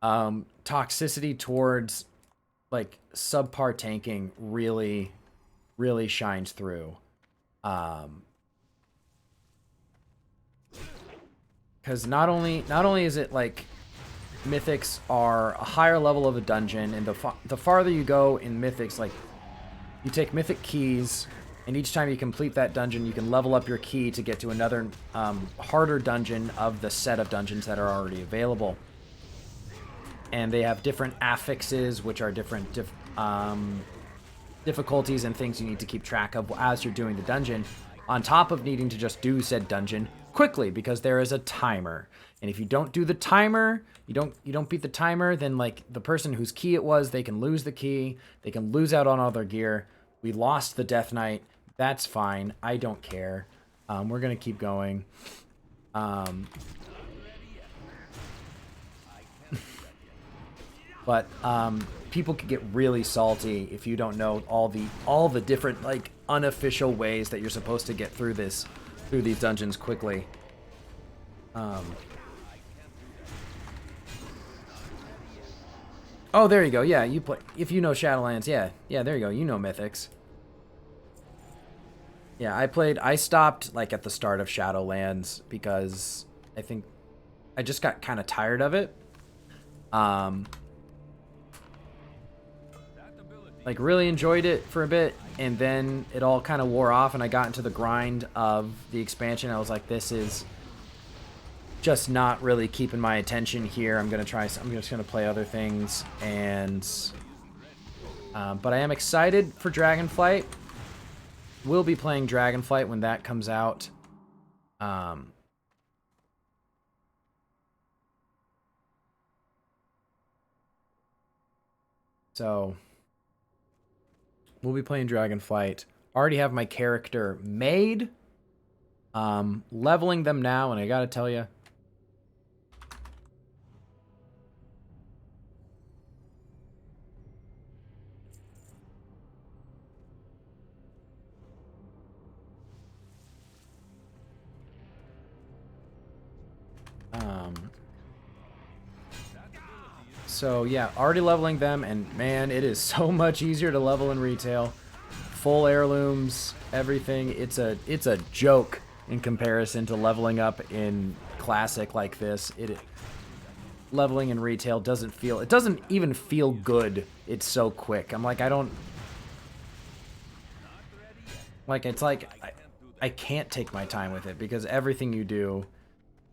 toxicity towards like subpar tanking really shines through. Because not only is it like mythics are a higher level of a dungeon, and the farther you go in mythics, like you take mythic keys. And each time you complete that dungeon, you can level up your key to get to another harder dungeon of the set of dungeons that are already available. And they have different affixes, which are different difficulties and things you need to keep track of as you're doing the dungeon, on top of needing to just do said dungeon quickly, because there is a timer. And if you don't do the timer, you don't beat the timer, then like the person whose key it was, they can lose the key, they can lose out on all their gear. We lost the Death Knight. That's fine. I don't care. We're going to keep going. But people can get really salty if you don't know all the different like unofficial ways that you're supposed to get through these dungeons quickly. Oh, there you go. Yeah, you play if you know Shadowlands. Yeah, there you go. You know Mythics. Yeah, I stopped like at the start of Shadowlands because I think I just got kind of tired of it. Like really enjoyed it for a bit, and then it all kind of wore off, and I got into the grind of the expansion. I was like, this is just not really keeping my attention here. I'm just gonna play other things, and but I am excited for Dragonflight. We'll be playing Dragonflight when that comes out. So we'll be playing Dragonflight. Already have my character made. Leveling them now, and I gotta tell you, so yeah, already leveling them, and man, it is so much easier to level in retail. Full heirlooms, everything. It's a joke in comparison to leveling up in classic like this. Leveling in retail doesn't even feel good. It's so quick. I'm like, it's like I can't take my time with it because everything you do,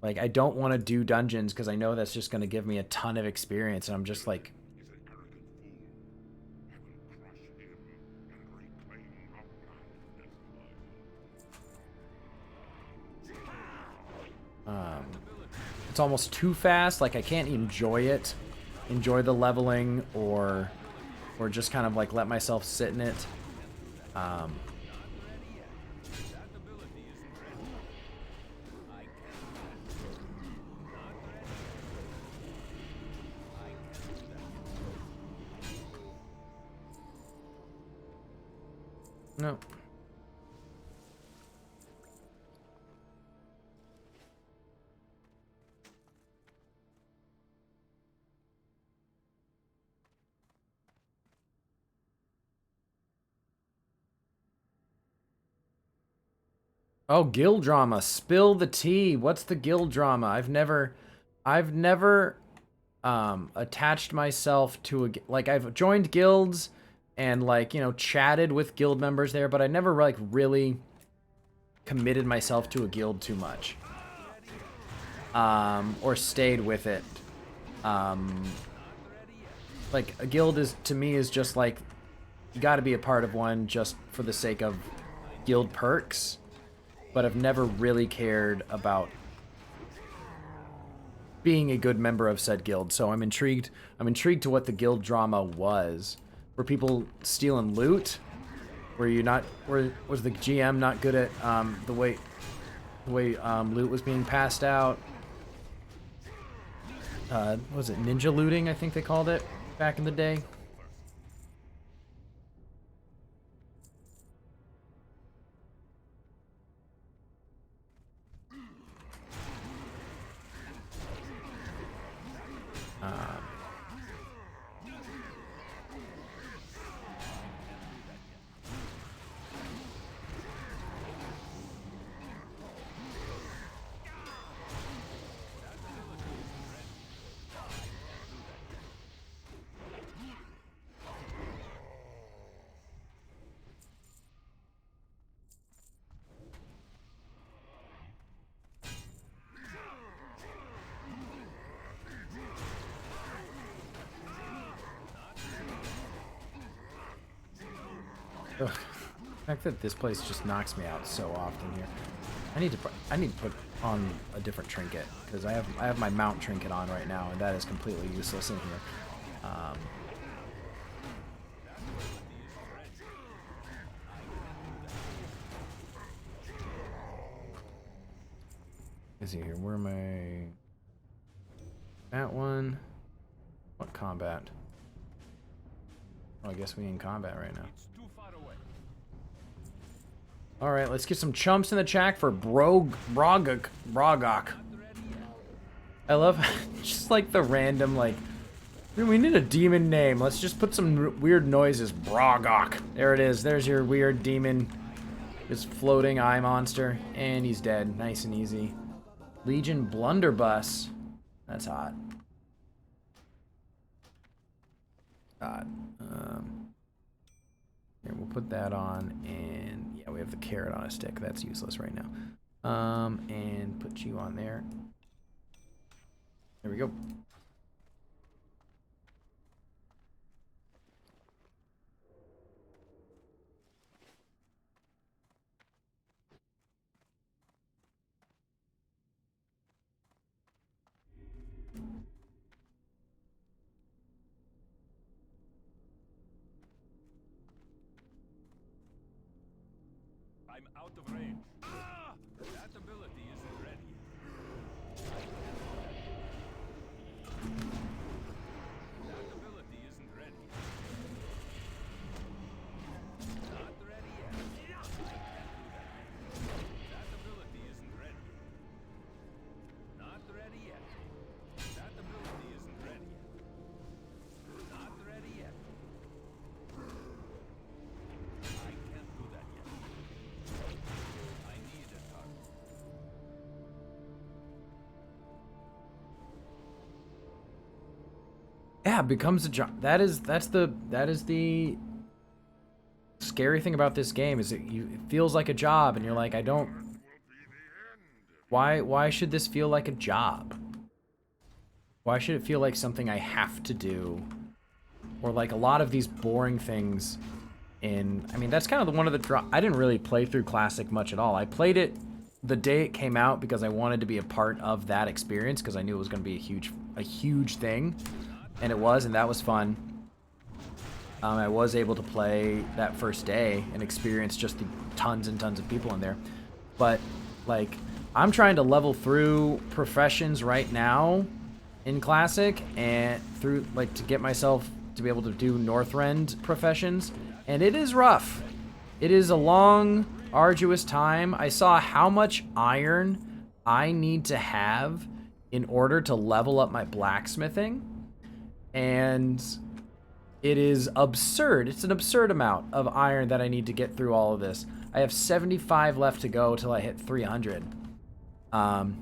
like, I don't want to do dungeons because I know that's just going to give me a ton of experience, and I'm just like, it's almost too fast. Like, I can't enjoy it, enjoy the leveling, or just kind of like let myself sit in it. No. Oh, guild drama. Spill the tea. What's the guild drama? I've never attached myself to a, like, I've joined guilds and, like, you know, chatted with guild members there, but I never like really committed myself to a guild too much. Or stayed with it. Like, a guild is, to me, is just like, you got to be a part of one just for the sake of guild perks, but I've never really cared about being a good member of said guild. So I'm intrigued to what the guild drama was. Were people stealing loot? Was the GM not good at the way loot was being passed out? What was it, ninja looting, I think they called it back in the day? Ugh. The fact that this place just knocks me out so often here. I need to put on a different trinket because I have my mount trinket on right now, and that is completely useless in here. Is he here? Where am I? That one. What combat? Oh, I guess we in combat right now. All right, let's get some chumps in the chat for Brogok. I love just like the random, like, we need a demon name. Let's just put some weird noises. Brogok. There it is. There's your weird demon. Just floating eye monster. And he's dead. Nice and easy. Legion Blunderbuss. That's hot. Hot. Here, we'll put that on, and yeah, we have the carrot on a stick. That's useless right now. And put you on there. There we go. I'm out of range. Ah! That ability isn't ready. That ability isn't ready. Not ready yet. I can't do that. That ability isn't ready. Not ready yet. That ability isn't ready. Not ready yet. I can't do that yet. I need a target. Yeah, it becomes a job. That is the scary thing about this game is it feels like a job, and you're like, I don't. Why should this feel like a job? Why should it feel like something I have to do? Or like a lot of these boring things in... I mean, that's kind of one of the... I didn't really play through Classic much at all. I played it the day it came out because I wanted to be a part of that experience because I knew it was going to be a huge thing. And it was, and that was fun. I was able to play that first day and experience just the tons and tons of people in there. But, like, I'm trying to level through professions right now in Classic and through, like, to get myself to be able to do Northrend professions. And it is rough. It is a long, arduous time. I saw how much iron I need to have in order to level up my blacksmithing. And it is absurd. It's an absurd amount of iron that I need to get through all of this. I have 75 left to go till I hit 300. I've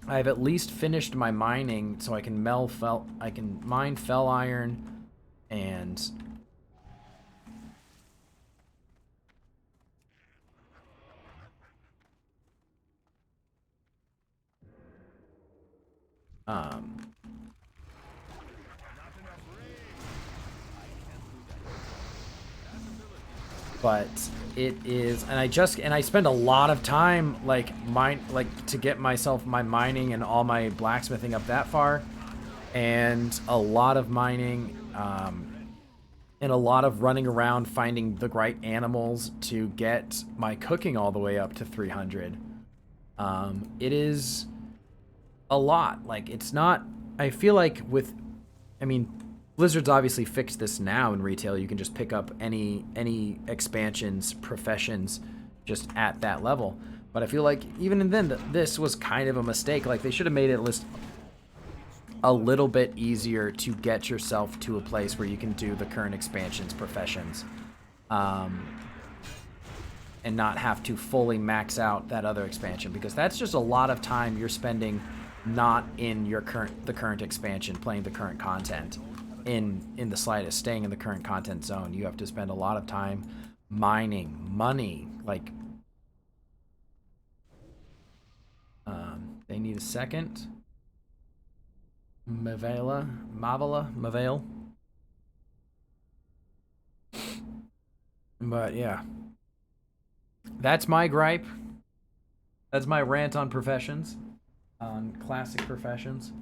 at least finished my mining, so I can mine fell iron, and but it is, and I spend a lot of time to get myself my mining and all my blacksmithing up that far, and a lot of mining, and a lot of running around finding the right animals to get my cooking all the way up to 300. It is a lot. Like, it's not, I feel like I mean, Blizzard's obviously fixed this now in retail. You can just pick up any expansions, professions, just at that level. But I feel like even then, this was kind of a mistake. Like, they should have made it a little bit easier to get yourself to a place where you can do the current expansions, professions, and not have to fully max out that other expansion, because that's just a lot of time you're spending not in the current expansion, playing the current content. In the slightest, staying in the current content zone, you have to spend a lot of time mining money. Like, they need a second. Mavale. But yeah, that's my gripe. That's my rant on professions, on classic professions.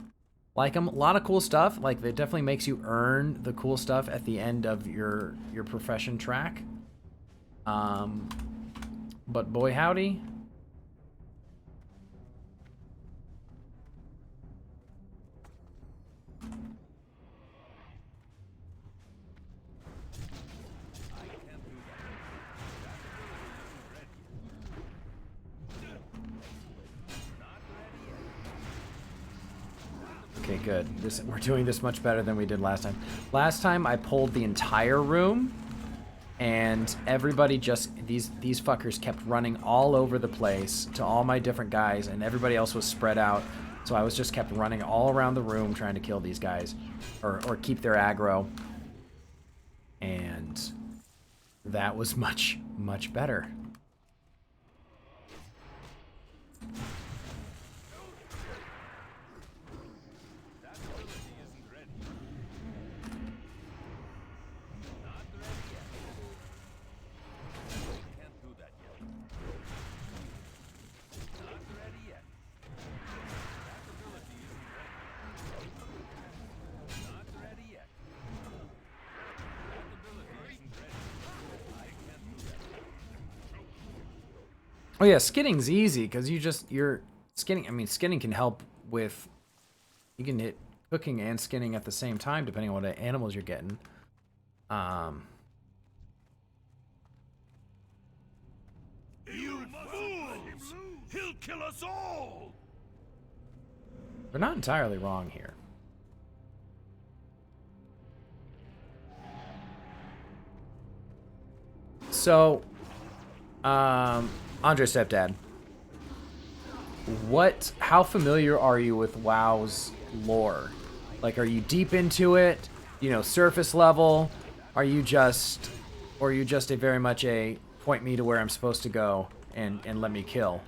Like them, a lot of cool stuff. Like, it definitely makes you earn the cool stuff at the end of your profession track. But boy howdy. Okay, good. We're doing this much better than we did last time. Last time I pulled the entire room, and everybody just these fuckers kept running all over the place to all my different guys, and everybody else was spread out. So I was just kept running all around the room trying to kill these guys, or keep their aggro. And that was much better. Oh yeah, skinning's easy because you're skinning. I mean, skinning can help with, you can hit cooking and skinning at the same time depending on what animals you're getting. You fools! He'll kill us all! They're not entirely wrong here. So, Andre's stepdad, how familiar are you with WoW's lore? Like, are you deep into it? You know, surface level? Are you just a very much a point me to where I'm supposed to go and let me kill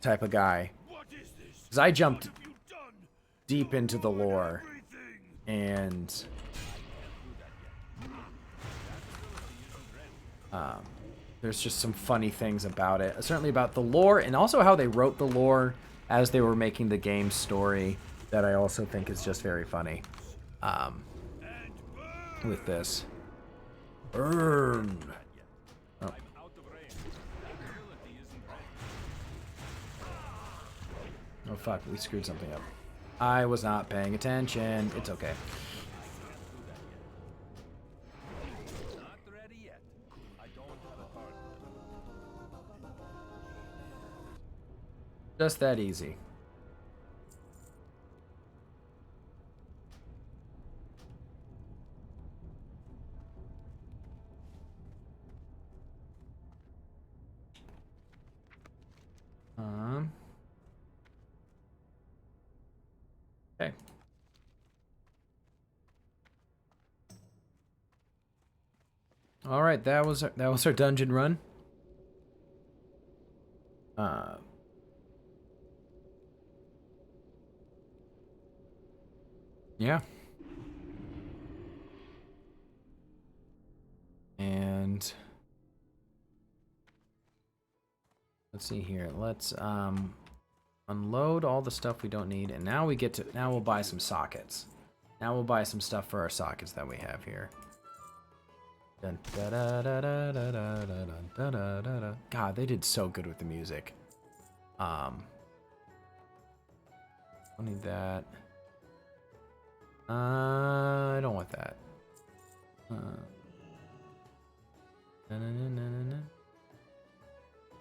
type of guy? What is this? Because I jumped What have you done? deep into the lore, Everything! and there's just some funny things about it. Certainly about the lore, and also how they wrote the lore as they were making the game's story, that I also think is just very funny. With this. Burn! Oh. I'm out of range. That ability isn't ready. Oh fuck, we screwed something up. I was not paying attention. It's okay. Not ready yet. I don't have a target. Just that easy. Okay. All right, that was our dungeon run. Yeah. And let's see here. Let's unload all the stuff we don't need, and now we'll buy some sockets. Now we'll buy some stuff for our sockets that we have here. Dun, da, da, da, da, da, da, da, da, da, da, da. God, they did so good with the music. Don't need that. I don't want that. Na, na, na, na, na,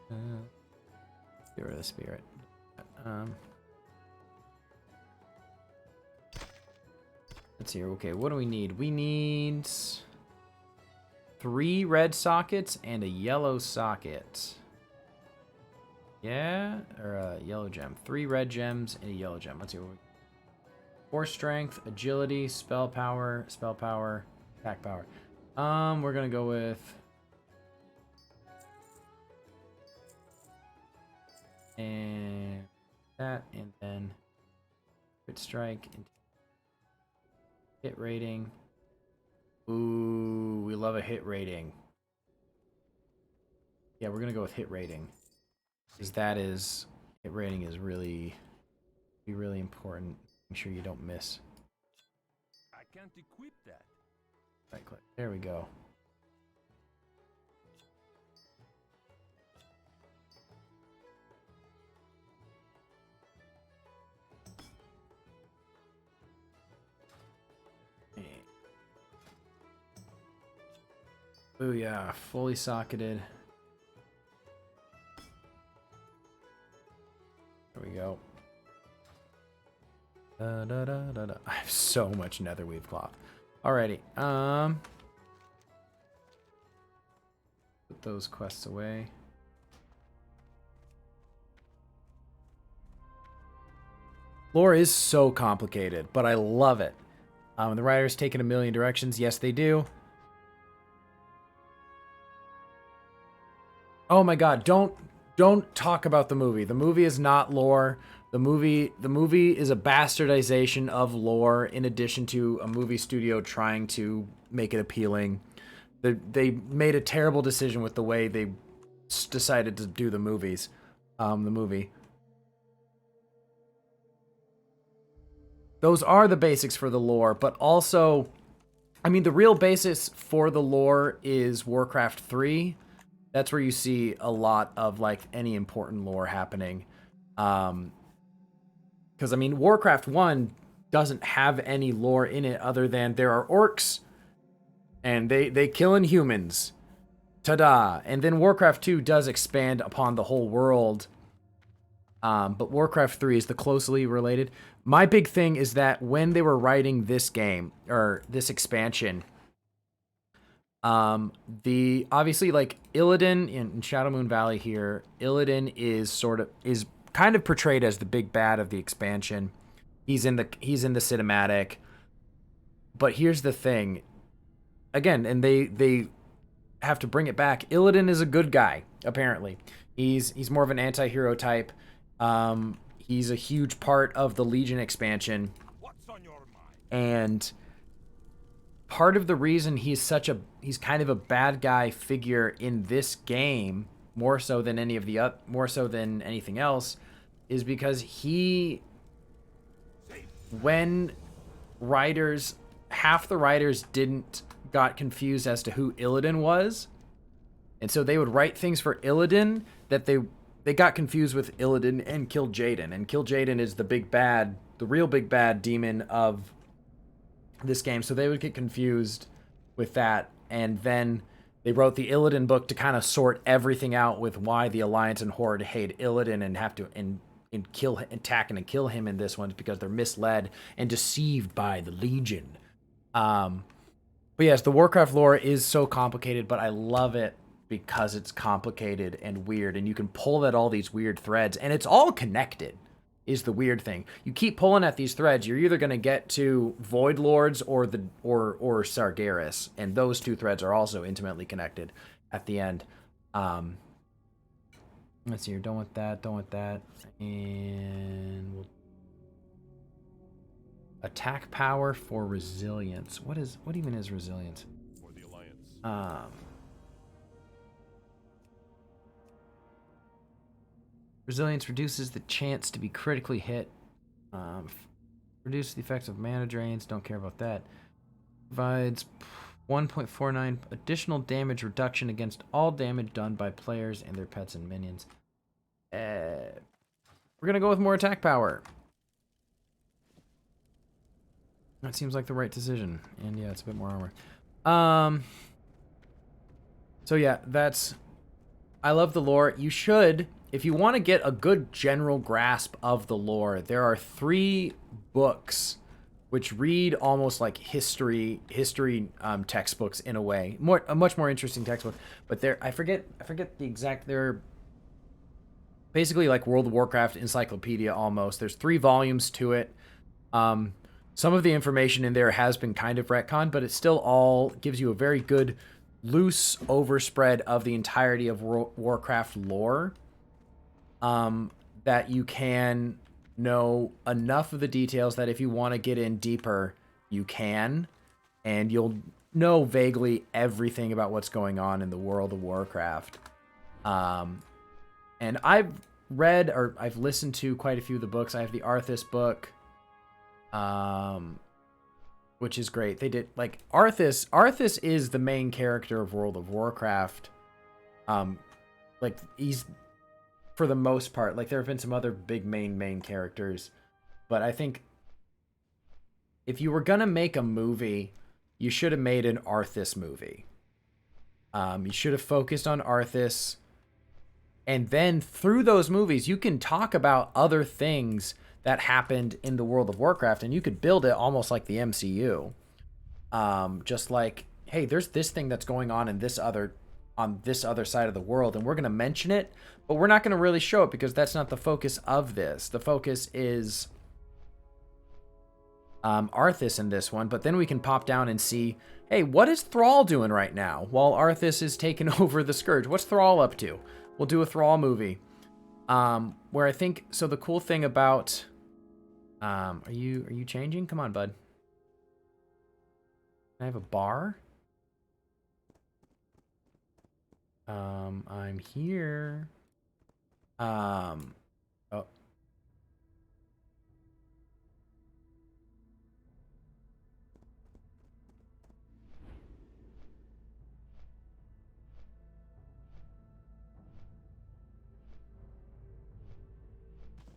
na. Get rid of the spirit. Let's see. Okay, what do we need? We need 3 red sockets and a yellow socket. Yeah, or a yellow gem. 3 red gems and a yellow gem. Let's see what we. Force strength, agility, spell power, attack power. We're gonna go with and that, and then crit strike and hit rating. Ooh, we love a hit rating. Yeah, we're gonna go with hit rating, because hit rating is really important. Make sure you don't miss. I can't equip that. Right click. There we go. Oh yeah, fully socketed. There we go. Da, da, da, da, da. I have so much netherweave cloth. Alrighty. Put those quests away. Lore is so complicated, but I love it. The writers take it a million directions. Yes, they do. Oh my god, don't talk about the movie. The movie is not lore. The movie is a bastardization of lore in addition to a movie studio trying to make it appealing. They made a terrible decision with the way they decided to do the movies. The movie. Those are the basics for the lore, but also, I mean, the real basis for the lore is Warcraft 3. That's where you see a lot of like any important lore happening. Because I mean, Warcraft 1 doesn't have any lore in it other than there are orcs and they killing humans. Ta-da! And then Warcraft 2 does expand upon the whole world. But Warcraft 3 is the closely related. My big thing is that when they were writing this game or this expansion, the obviously like Illidan in Shadowmoon Valley here, Illidan is kind of portrayed as the big bad of the expansion. He's in the cinematic. But here's the thing. Again, and they have to bring it back. Illidan is a good guy, apparently. He's more of an anti-hero type. He's a huge part of the Legion expansion. What's on your mind? And part of the reason he's kind of a bad guy figure in this game, more so than anything else, is because when half the writers got confused as to who Illidan was, and so they would write things for Illidan that they got confused with Illidan and killed Jaden. And Kill Jaden is the real big bad demon of this game. So they would get confused with that. And then they wrote the Illidan book to kind of sort everything out with why the Alliance and Horde hate Illidan and have to attack and kill him in this one, because they're misled and deceived by the Legion. But yes, the Warcraft lore is so complicated, but I love it because it's complicated and weird, and you can pull at all these weird threads, and it's all connected, is the weird thing. You keep pulling at these threads, you're either going to get to Void Lords or Sargeras, and those two threads are also intimately connected at the end. Let's see, you're done with that, and we'll attack power for resilience. What even is resilience? For the Alliance. Resilience reduces the chance to be critically hit. Reduces the effects of mana drains. Don't care about that. Provides 1.49 additional damage reduction against all damage done by players and their pets and minions. We're gonna go with more attack power. That seems like the right decision. And yeah, it's a bit more armor. So yeah, I love the lore. You should, if you want to get a good general grasp of the lore, there are 3 books which read almost like history textbooks in a way. A much more interesting textbook. But I forget the exact, they're basically like World of Warcraft encyclopedia almost. There's 3 volumes to it. Some of the information in there has been kind of retconned, but it still all gives you a very good loose overspread of the entirety of Warcraft lore, that you can know enough of the details that if you want to get in deeper, you can, and you'll know vaguely everything about what's going on in the world of Warcraft. And I've listened to quite a few of the books. I have the Arthas book, which is great. They did like Arthas is the main character of World of Warcraft. Like he's, for the most part, like there have been some other big main characters, but I think if you were gonna make a movie, you should have made an Arthas movie. You should have focused on Arthas, and then through those movies, you can talk about other things that happened in the World of Warcraft, and you could build it almost like the MCU. Just like, hey, there's this thing that's going on on this other side of the world, and we're going to mention it, but we're not going to really show it because that's not the focus of this. The focus is Arthas in this one, but then we can pop down and see, hey, what is Thrall doing right now while Arthas is taking over the Scourge? What's Thrall up to? We'll do a Thrall movie. Where I think, so the cool thing about, are you changing? Come on, bud. Can I have a bar? I'm here. Oh.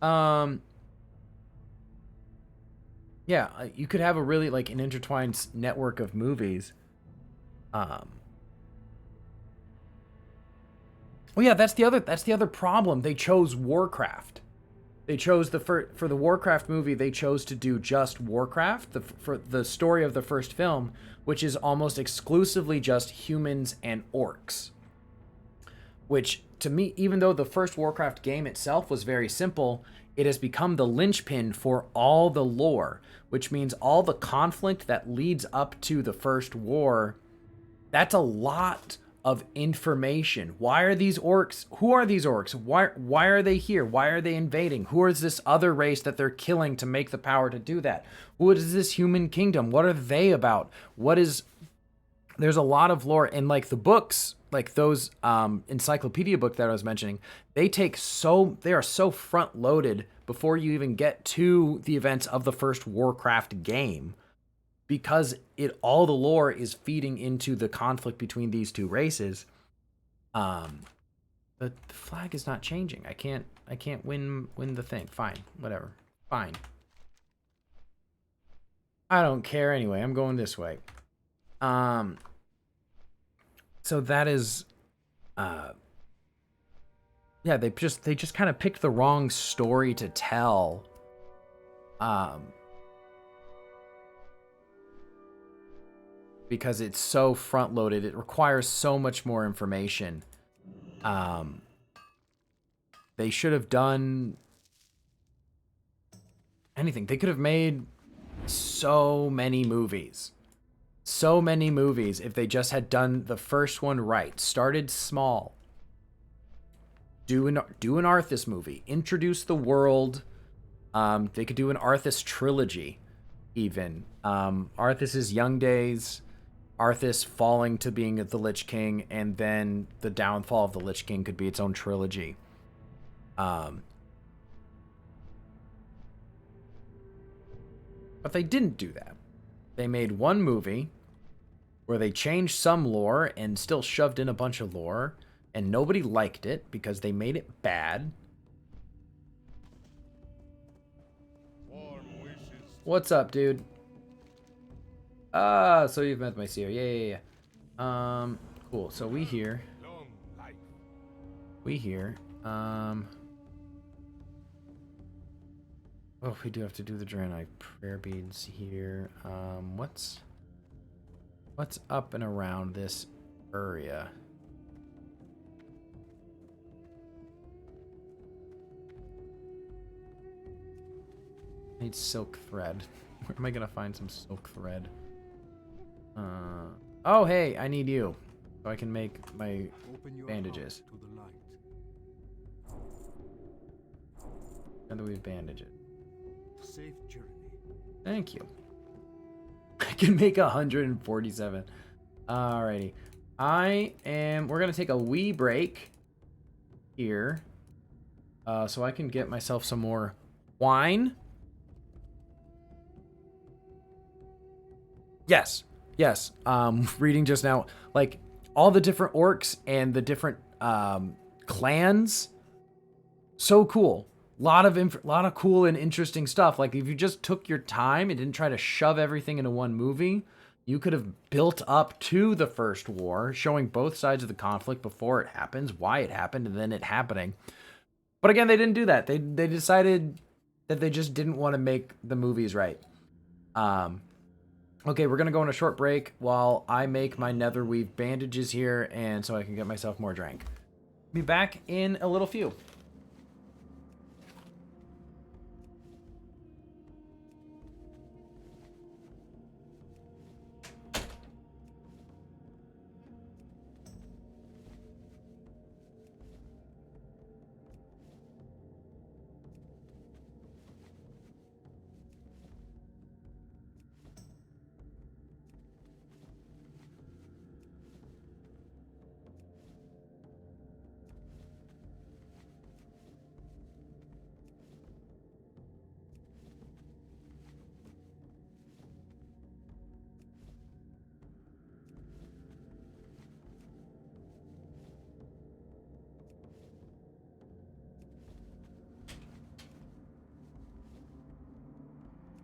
Um, yeah, you could have a really like an intertwined network of movies. Um, oh yeah, that's the other problem. They chose Warcraft. They chose for the Warcraft movie. They chose to do just Warcraft for the story of the first film, which is almost exclusively just humans and orcs. Which to me, even though the first Warcraft game itself was very simple, it has become the linchpin for all the lore, which means all the conflict that leads up to the first war. That's a lot of information. Why are these orcs? Who are these orcs? Why are they here? Why are they invading? Who is this other race that they're killing to make the power to do that? What is this human kingdom? What are they about? What is There's a lot of lore in like the books, like those encyclopedia book that I was mentioning. They are so front loaded before you even get to the events of the first Warcraft game, because all the lore is feeding into the conflict between these two races. The flag is not changing. I can't win the thing. Fine, whatever. Fine. I don't care anyway. I'm going this way. So that is, yeah, they just kind of picked the wrong story to tell. Because it's so front loaded, it requires so much more information. They should have done anything. They could have made so many movies. So many movies if they just had done the first one right. Started small. Do an Arthas movie. Introduce the world. They could do an Arthas trilogy, even. Arthas's young days, Arthas falling to being the Lich King, and then the downfall of the Lich King could be its own trilogy. But they didn't do that. They made one movie where they changed some lore and still shoved in a bunch of lore, and nobody liked it because they made it bad. What's up, dude? So you've met my CEO. Yeah. Cool. So we here. Oh, we do have to do the Draenei prayer beads here. What's up and around this area? I need silk thread. Where am I gonna find some silk thread? Oh, hey, I need you, so I can make my bandages. And then we have bandages. Safe journey. Thank you. I can make 147. Alrighty. We're gonna take a wee break here, so I can get myself some more wine. Yes. Reading just now, like all the different orcs and the different clans. So cool. Lot of cool and interesting stuff. Like if you just took your time and didn't try to shove everything into one movie, you could have built up to the first war, showing both sides of the conflict before it happens, why it happened, and then it happening. But again, they didn't do that. They decided that they just didn't want to make the movies right. Okay, we're gonna go on a short break while I make my netherweave bandages here, and so I can get myself more drink. Be back in a little few.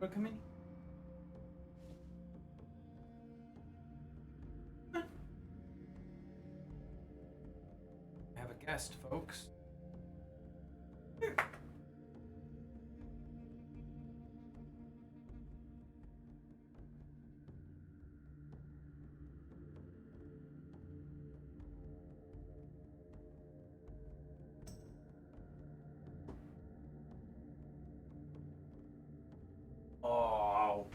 come in? I have a guest, folks. Oh.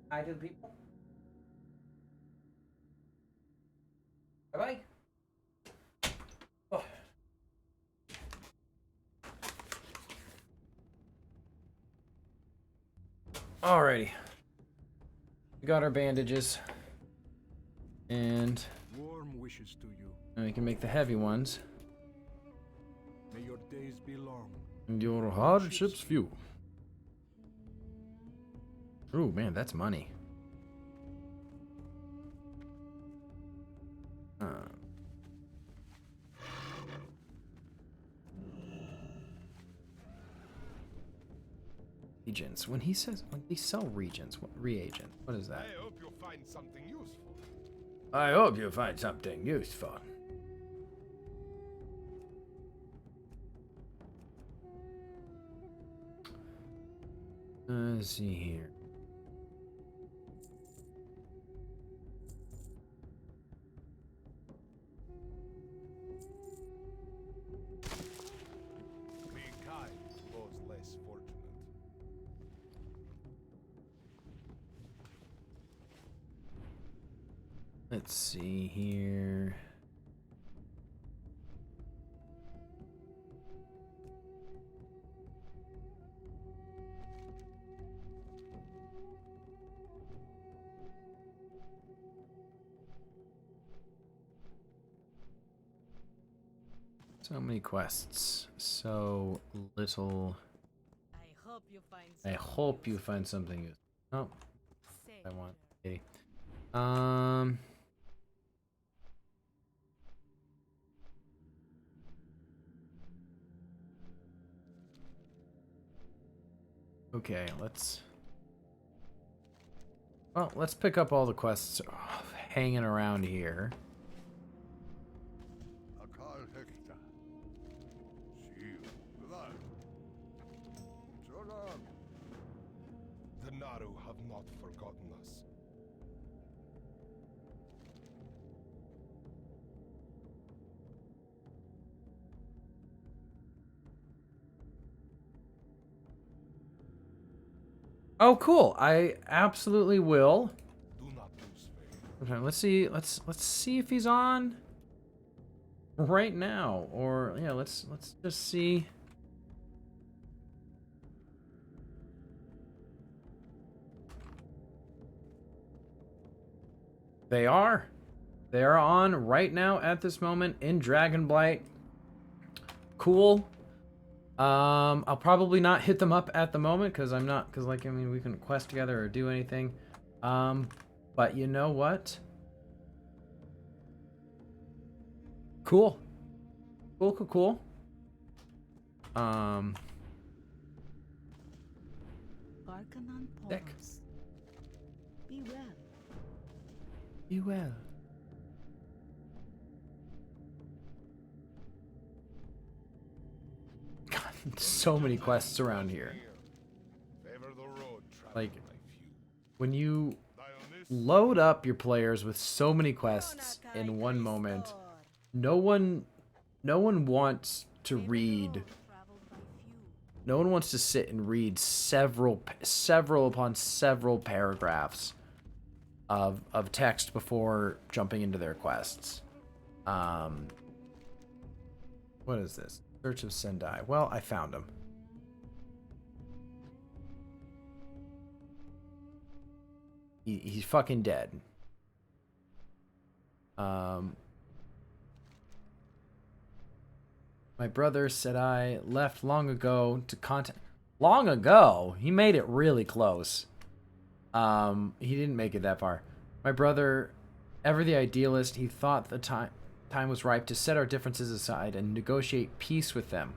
Hi to the people. Bye bye. Oh. Alrighty. We got our bandages. And Warm wishes to you. we can make the heavy ones. May your days be long. And your hardships few. Ooh, man, that's money. Regents. When they sell regents, what reagent? What is that? I hope you'll find something useful. I hope you find something useful. Let's see here. Mankind was less fortunate. Let's see here. So many quests, so little. I hope you find I hope you find something useful. Oh, I want. Okay. Okay, let's pick up all the quests hanging around here. The Naru have not forgotten us. Oh, cool! I absolutely will. Do not lose faith. Okay, let's see. Let's see if he's on right now, or yeah, let's just see. They are on right now at this moment in Dragonblight. Cool. I'll probably not hit them up at the moment because I mean, we couldn't quest together or do anything. But you know what? Cool. Cool. Arcanon Dick. Poros. Be well. You will. God, so many quests around here. Favor the road Like, traveled by few. when you Die on this load up your players with so many quests in one moment, no one wants to read. Traveled by few. No one wants to sit and read several upon several paragraphs of text before jumping into their quests. What is this? Search of Sendai. Well, I found him. He's fucking dead. My brother said I left long ago to contact. Long ago? He made it really close. He didn't make it that far. My brother, ever the idealist, he thought the time was ripe to set our differences aside and negotiate peace with them.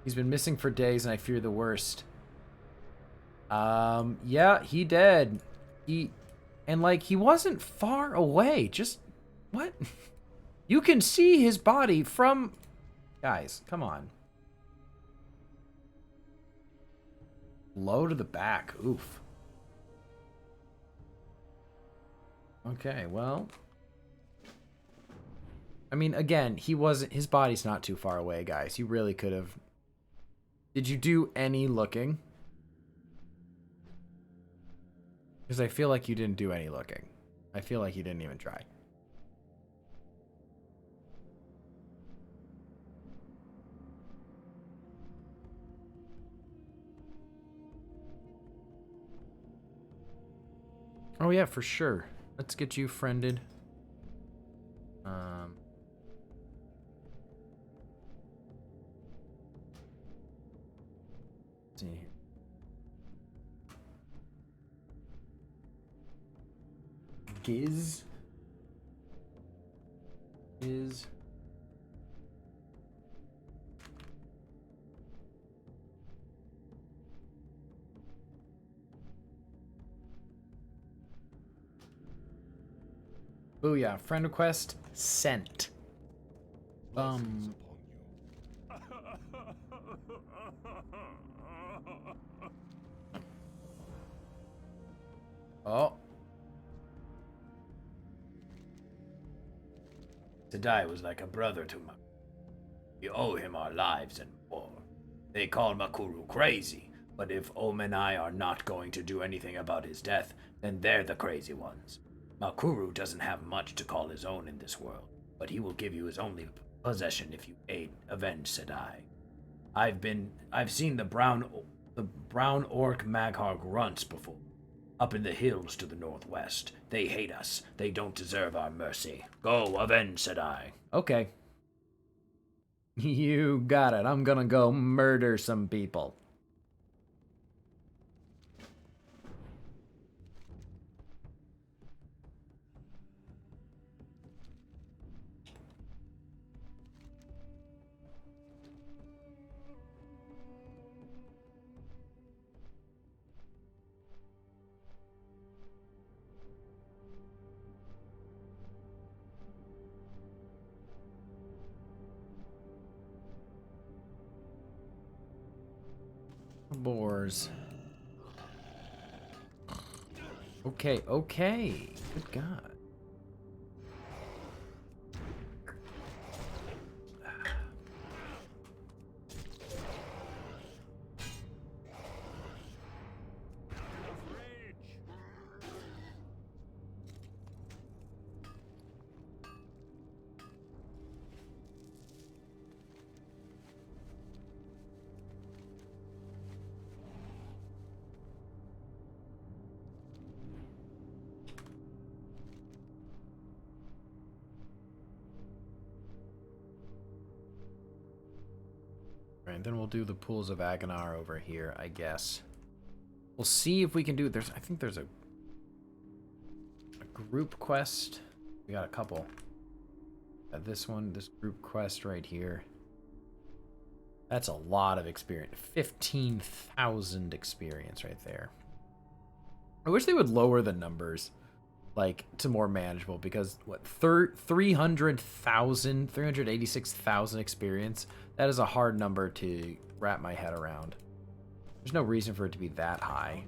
He's been missing for days, and I fear the worst. Yeah, he dead. And like, he wasn't far away. Just, what? You can see his body from... Guys, come on. Low to the back. Oof. Okay, well... I mean, again, he wasn't... His body's not too far away, guys. You really could have... Did you do any looking? Because I feel like you didn't do any looking. I feel like you didn't even try. Oh yeah, for sure. Let's get you friended. Let's see here. Giz is Booyah. Friend request sent. Oh. Tadai was like a brother to Makuru. We owe him our lives and more. They call Makuru crazy, but if Ohm and I are not going to do anything about his death, then they're the crazy ones. Makuru doesn't have much to call his own in this world, but he will give you his only possession if you avenge Tadai. I've seen the brown orc Maghar grunts before. Up in the hills to the northwest. They hate us. They don't deserve our mercy. Go, avenge Tadai. Okay. You got it. I'm gonna go murder some people. Boars. Okay, okay. Good God. And then we'll do the pools of Agonar over here, I guess. We'll see if we can do it. I think there's a group quest. We got a couple. This group quest right here. That's a lot of experience. 15,000 experience right there. I wish they would lower the numbers, like, to more manageable, because, what, 300,000, 386,000 experience? That is a hard number to wrap my head around. There's no reason for it to be that high.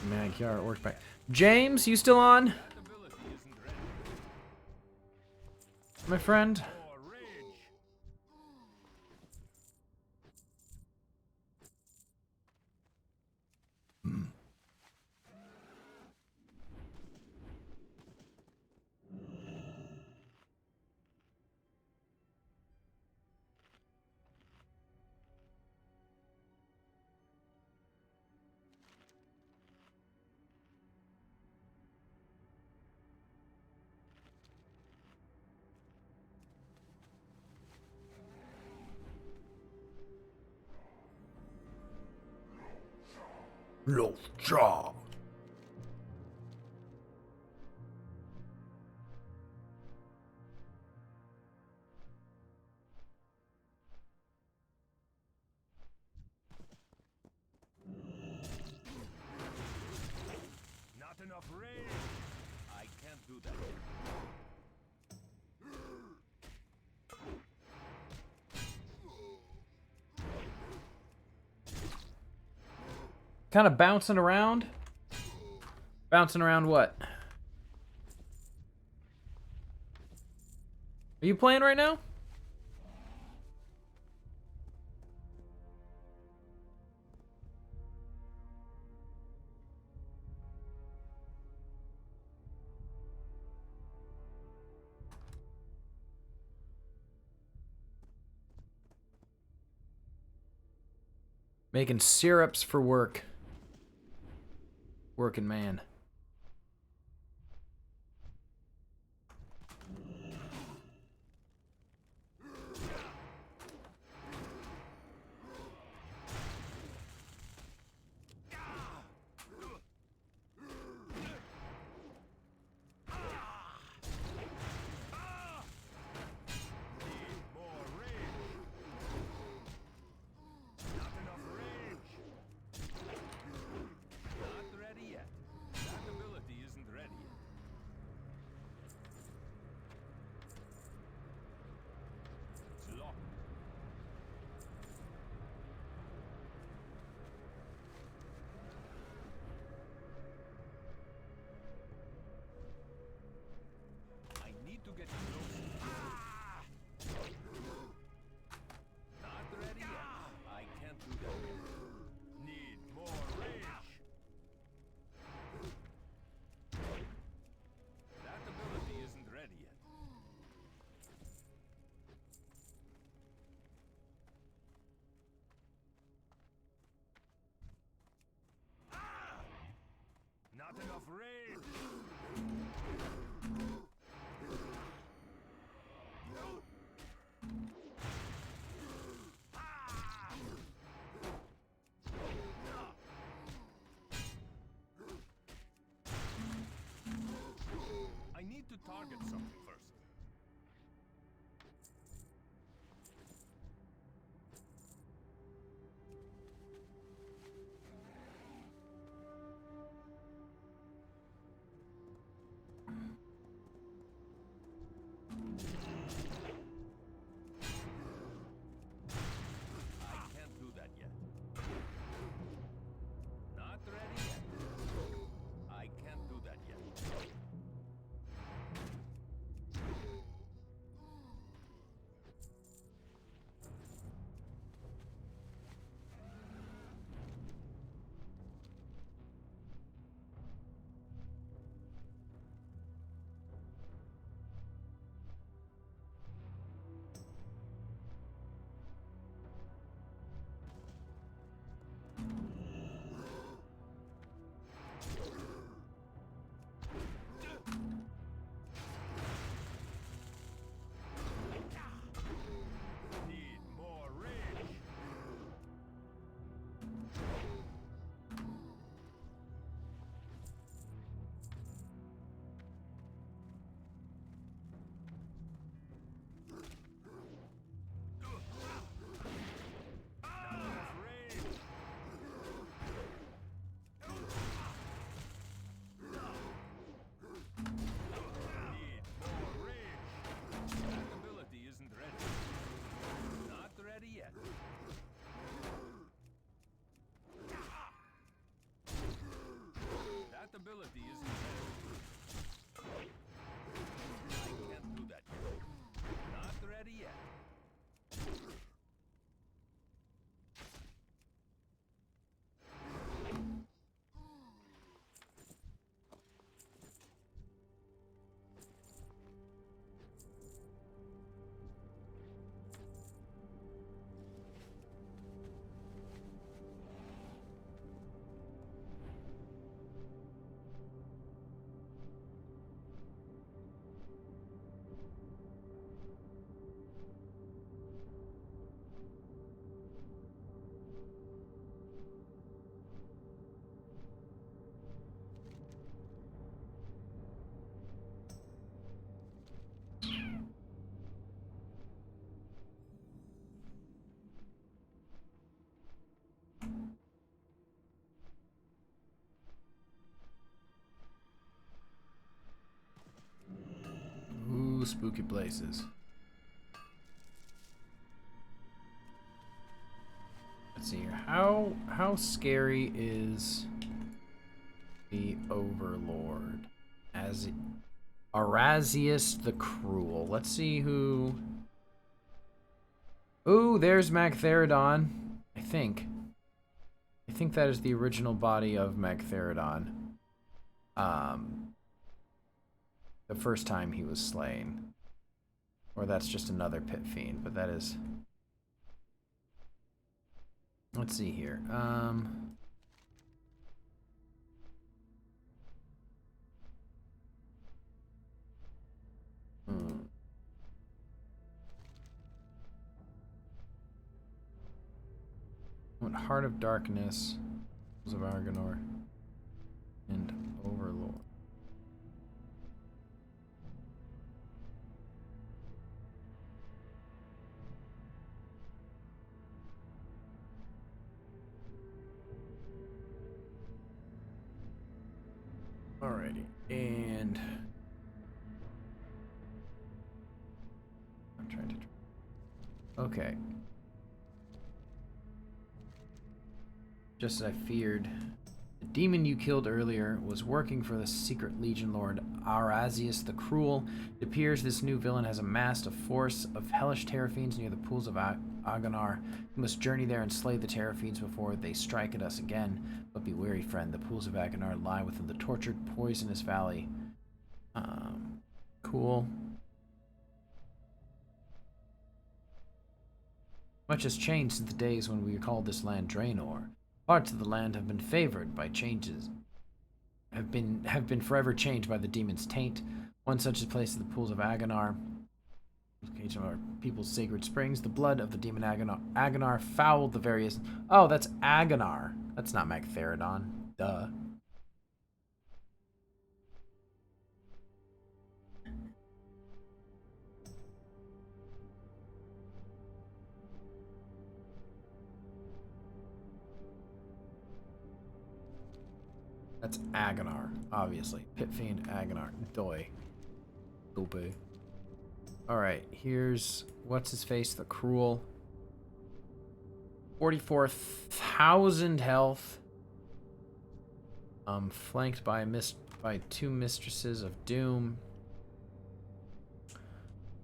Man, Kiara works back. James, you still on? My friend? Lovejaw. Not enough range. I can't do that. Kind of bouncing around. Bouncing around what? Are you playing right now? Making syrups for work. Working man. More range. Not enough range. Not ready yet. That ability isn't ready yet. It's locked. I need to get close. Not ready yet. I can't do that yet. Need more range. That ability isn't ready yet. Not enough range. I need to target something first. I can't do that yet. Not ready yet. I can't do that yet. Ooh, spooky places. Let's see here. How scary is the Overlord? Arazius the Cruel. Let's see who. Ooh, there's Magtheridon. I think that is the original body of Magtheridon. The first time he was slain. Or that's just another pit fiend, but that is. Let's see here. Heart of Darkness, Pools of Argonor, and Overlord. Alrighty, and I'm trying to. Okay. Just as I feared, the demon you killed earlier was working for the secret Legion Lord Arazius the Cruel. It appears this new villain has amassed a force of hellish Terrafiends near the pools of Agonar. You must journey there and slay the Terrafiends before they strike at us again. But be wary, friend. The pools of Agonar lie within the tortured, poisonous valley. Cool. Much has changed since the days when we called this land Draenor. Parts of the land have been favored by changes. Have been forever changed by the demon's taint. One such place is the pools of Agonar. Location of our people's sacred springs. The blood of the demon Agonar fouled the various. Oh, that's Agonar. That's not Magtheridon. Duh. That's Agonar, obviously. Pit Fiend Agonar. Doi. Dope. Alright, here's what's his face, the Cruel. 44,000 health. Flanked by two Mistresses of Doom.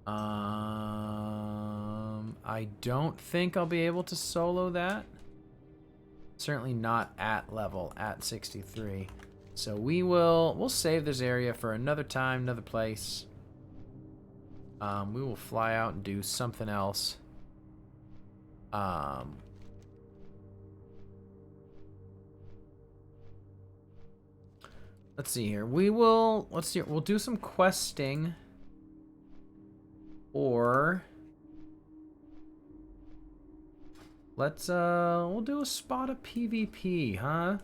I don't think I'll be able to solo that. Certainly not at level, at 63. So we'll save this area for another time, another place. We will fly out and do something else. Let's see here. We'll do some questing. Or we'll do a spot of PvP, huh?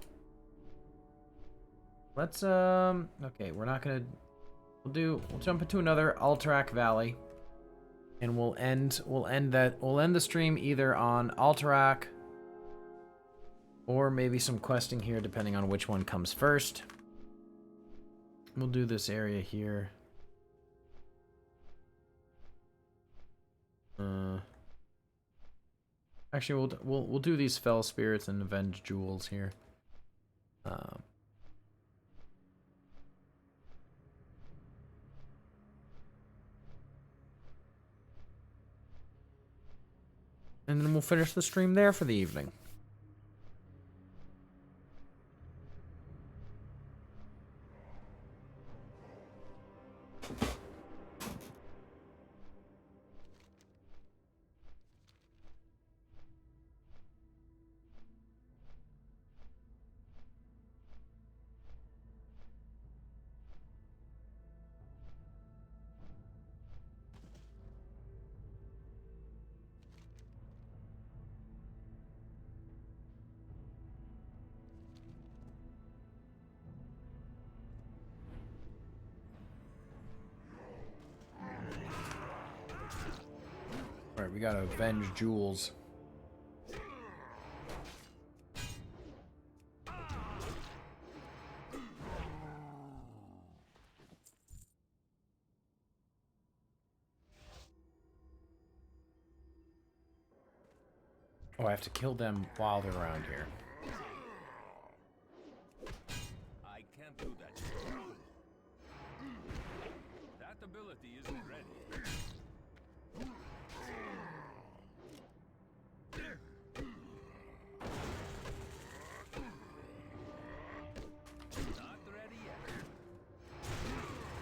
Okay, we're not gonna, we'll jump into another Alterac Valley. And we'll end the stream either on Alterac or maybe some questing here, depending on which one comes first. We'll do this area here. Actually, we'll do these Fell Spirits and Avenge Jewels here. And then we'll finish the stream there for the evening. Alright, we gotta avenge Jewels. Oh, I have to kill them while they're around here. I can't do that. That ability isn't ready. Not ready yet. I can't do that.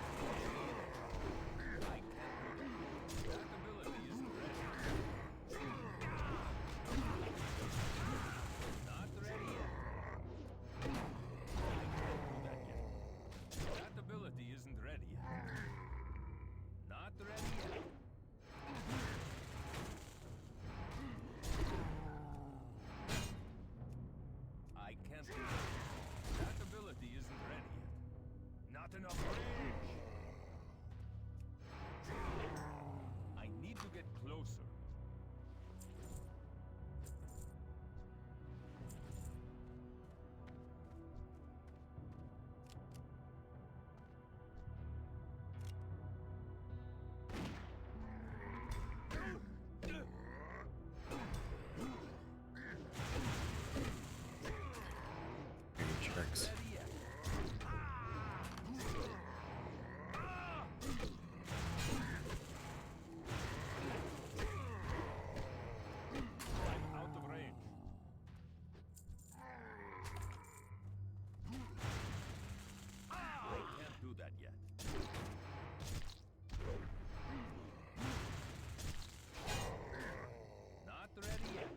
That ability isn't ready. Not ready yet. I can't do that yet. That ability isn't ready yet. Not ready yet. I can't do that. That ability isn't ready yet. Not enough range. I need to get closer. Jerks. Ready yet. I'm out of range. I can't do that yet. Not ready yet.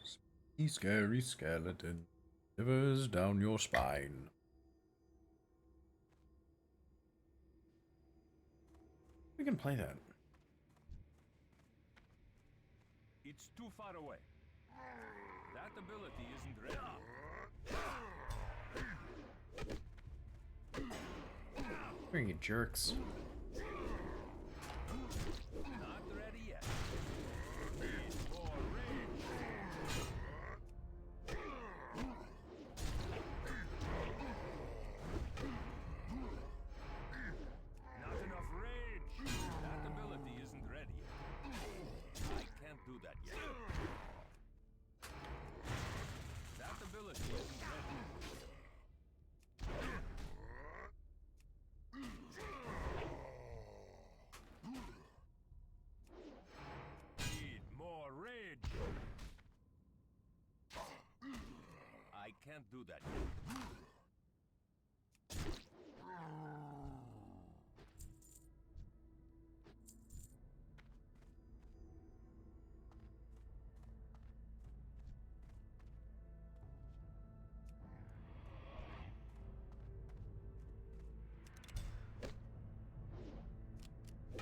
Spooky, scary skeleton shivers down your spine. We can play that. It's too far away. That ability isn't ready. Bring you jerks. Not ready yet. Need more range. Not enough range. That ability isn't ready yet. I can't do that yet. That ability isn't ready. Need more rage. I can't do that yet.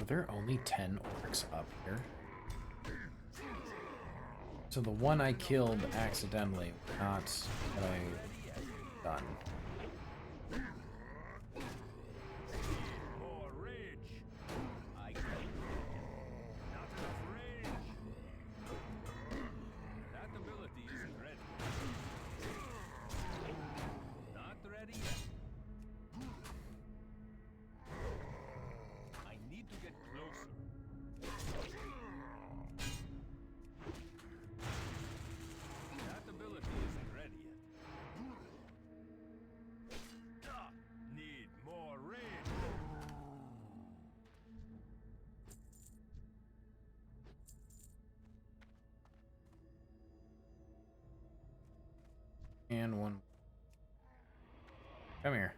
Are there only 10 orcs up here? So the one I killed accidentally, not what I done. More rage. I can't. Not enough range. That ability isn't ready. Not ready yet. I need to get closer. That ability isn't ready yet. Need more range. And one. Come here.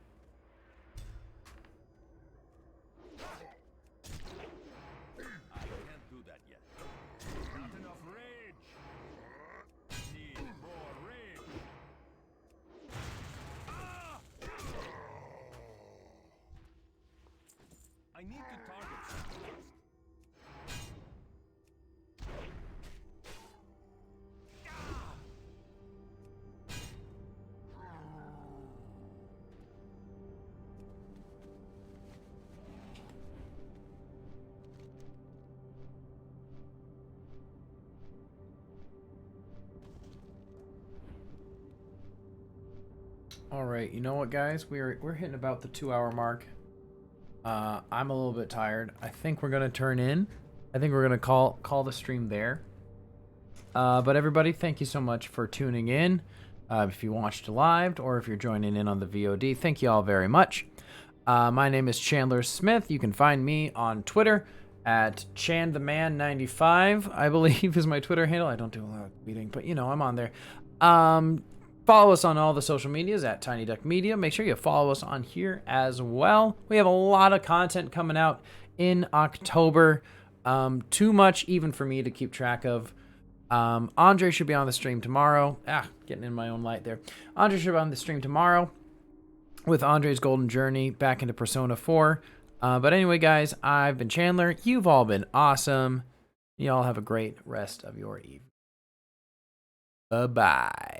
I can't do that yet. Not enough rage. Need more rage. Ah! I need to target something first. All right, you know what, guys? We're hitting about the 2-hour mark. I'm a little bit tired. I think we're gonna turn in. I think we're gonna call the stream there. But everybody, thank you so much for tuning in. If you watched live or if you're joining in on the VOD, thank you all very much. My name is Chandler Smith. You can find me on Twitter at ChandTheMan95, I believe is my Twitter handle. I don't do a lot of tweeting, but you know, I'm on there. Follow us on all the social medias at Tiny Duck Media. Make sure you follow us on here as well. We have a lot of content coming out in October. Too much even for me to keep track of. Andre should be on the stream tomorrow. Getting in my own light there. Andre should be on the stream tomorrow with Andre's Golden Journey back into Persona 4. But anyway, guys, I've been Chandler. You've all been awesome. You all have a great rest of your evening. Bye-bye.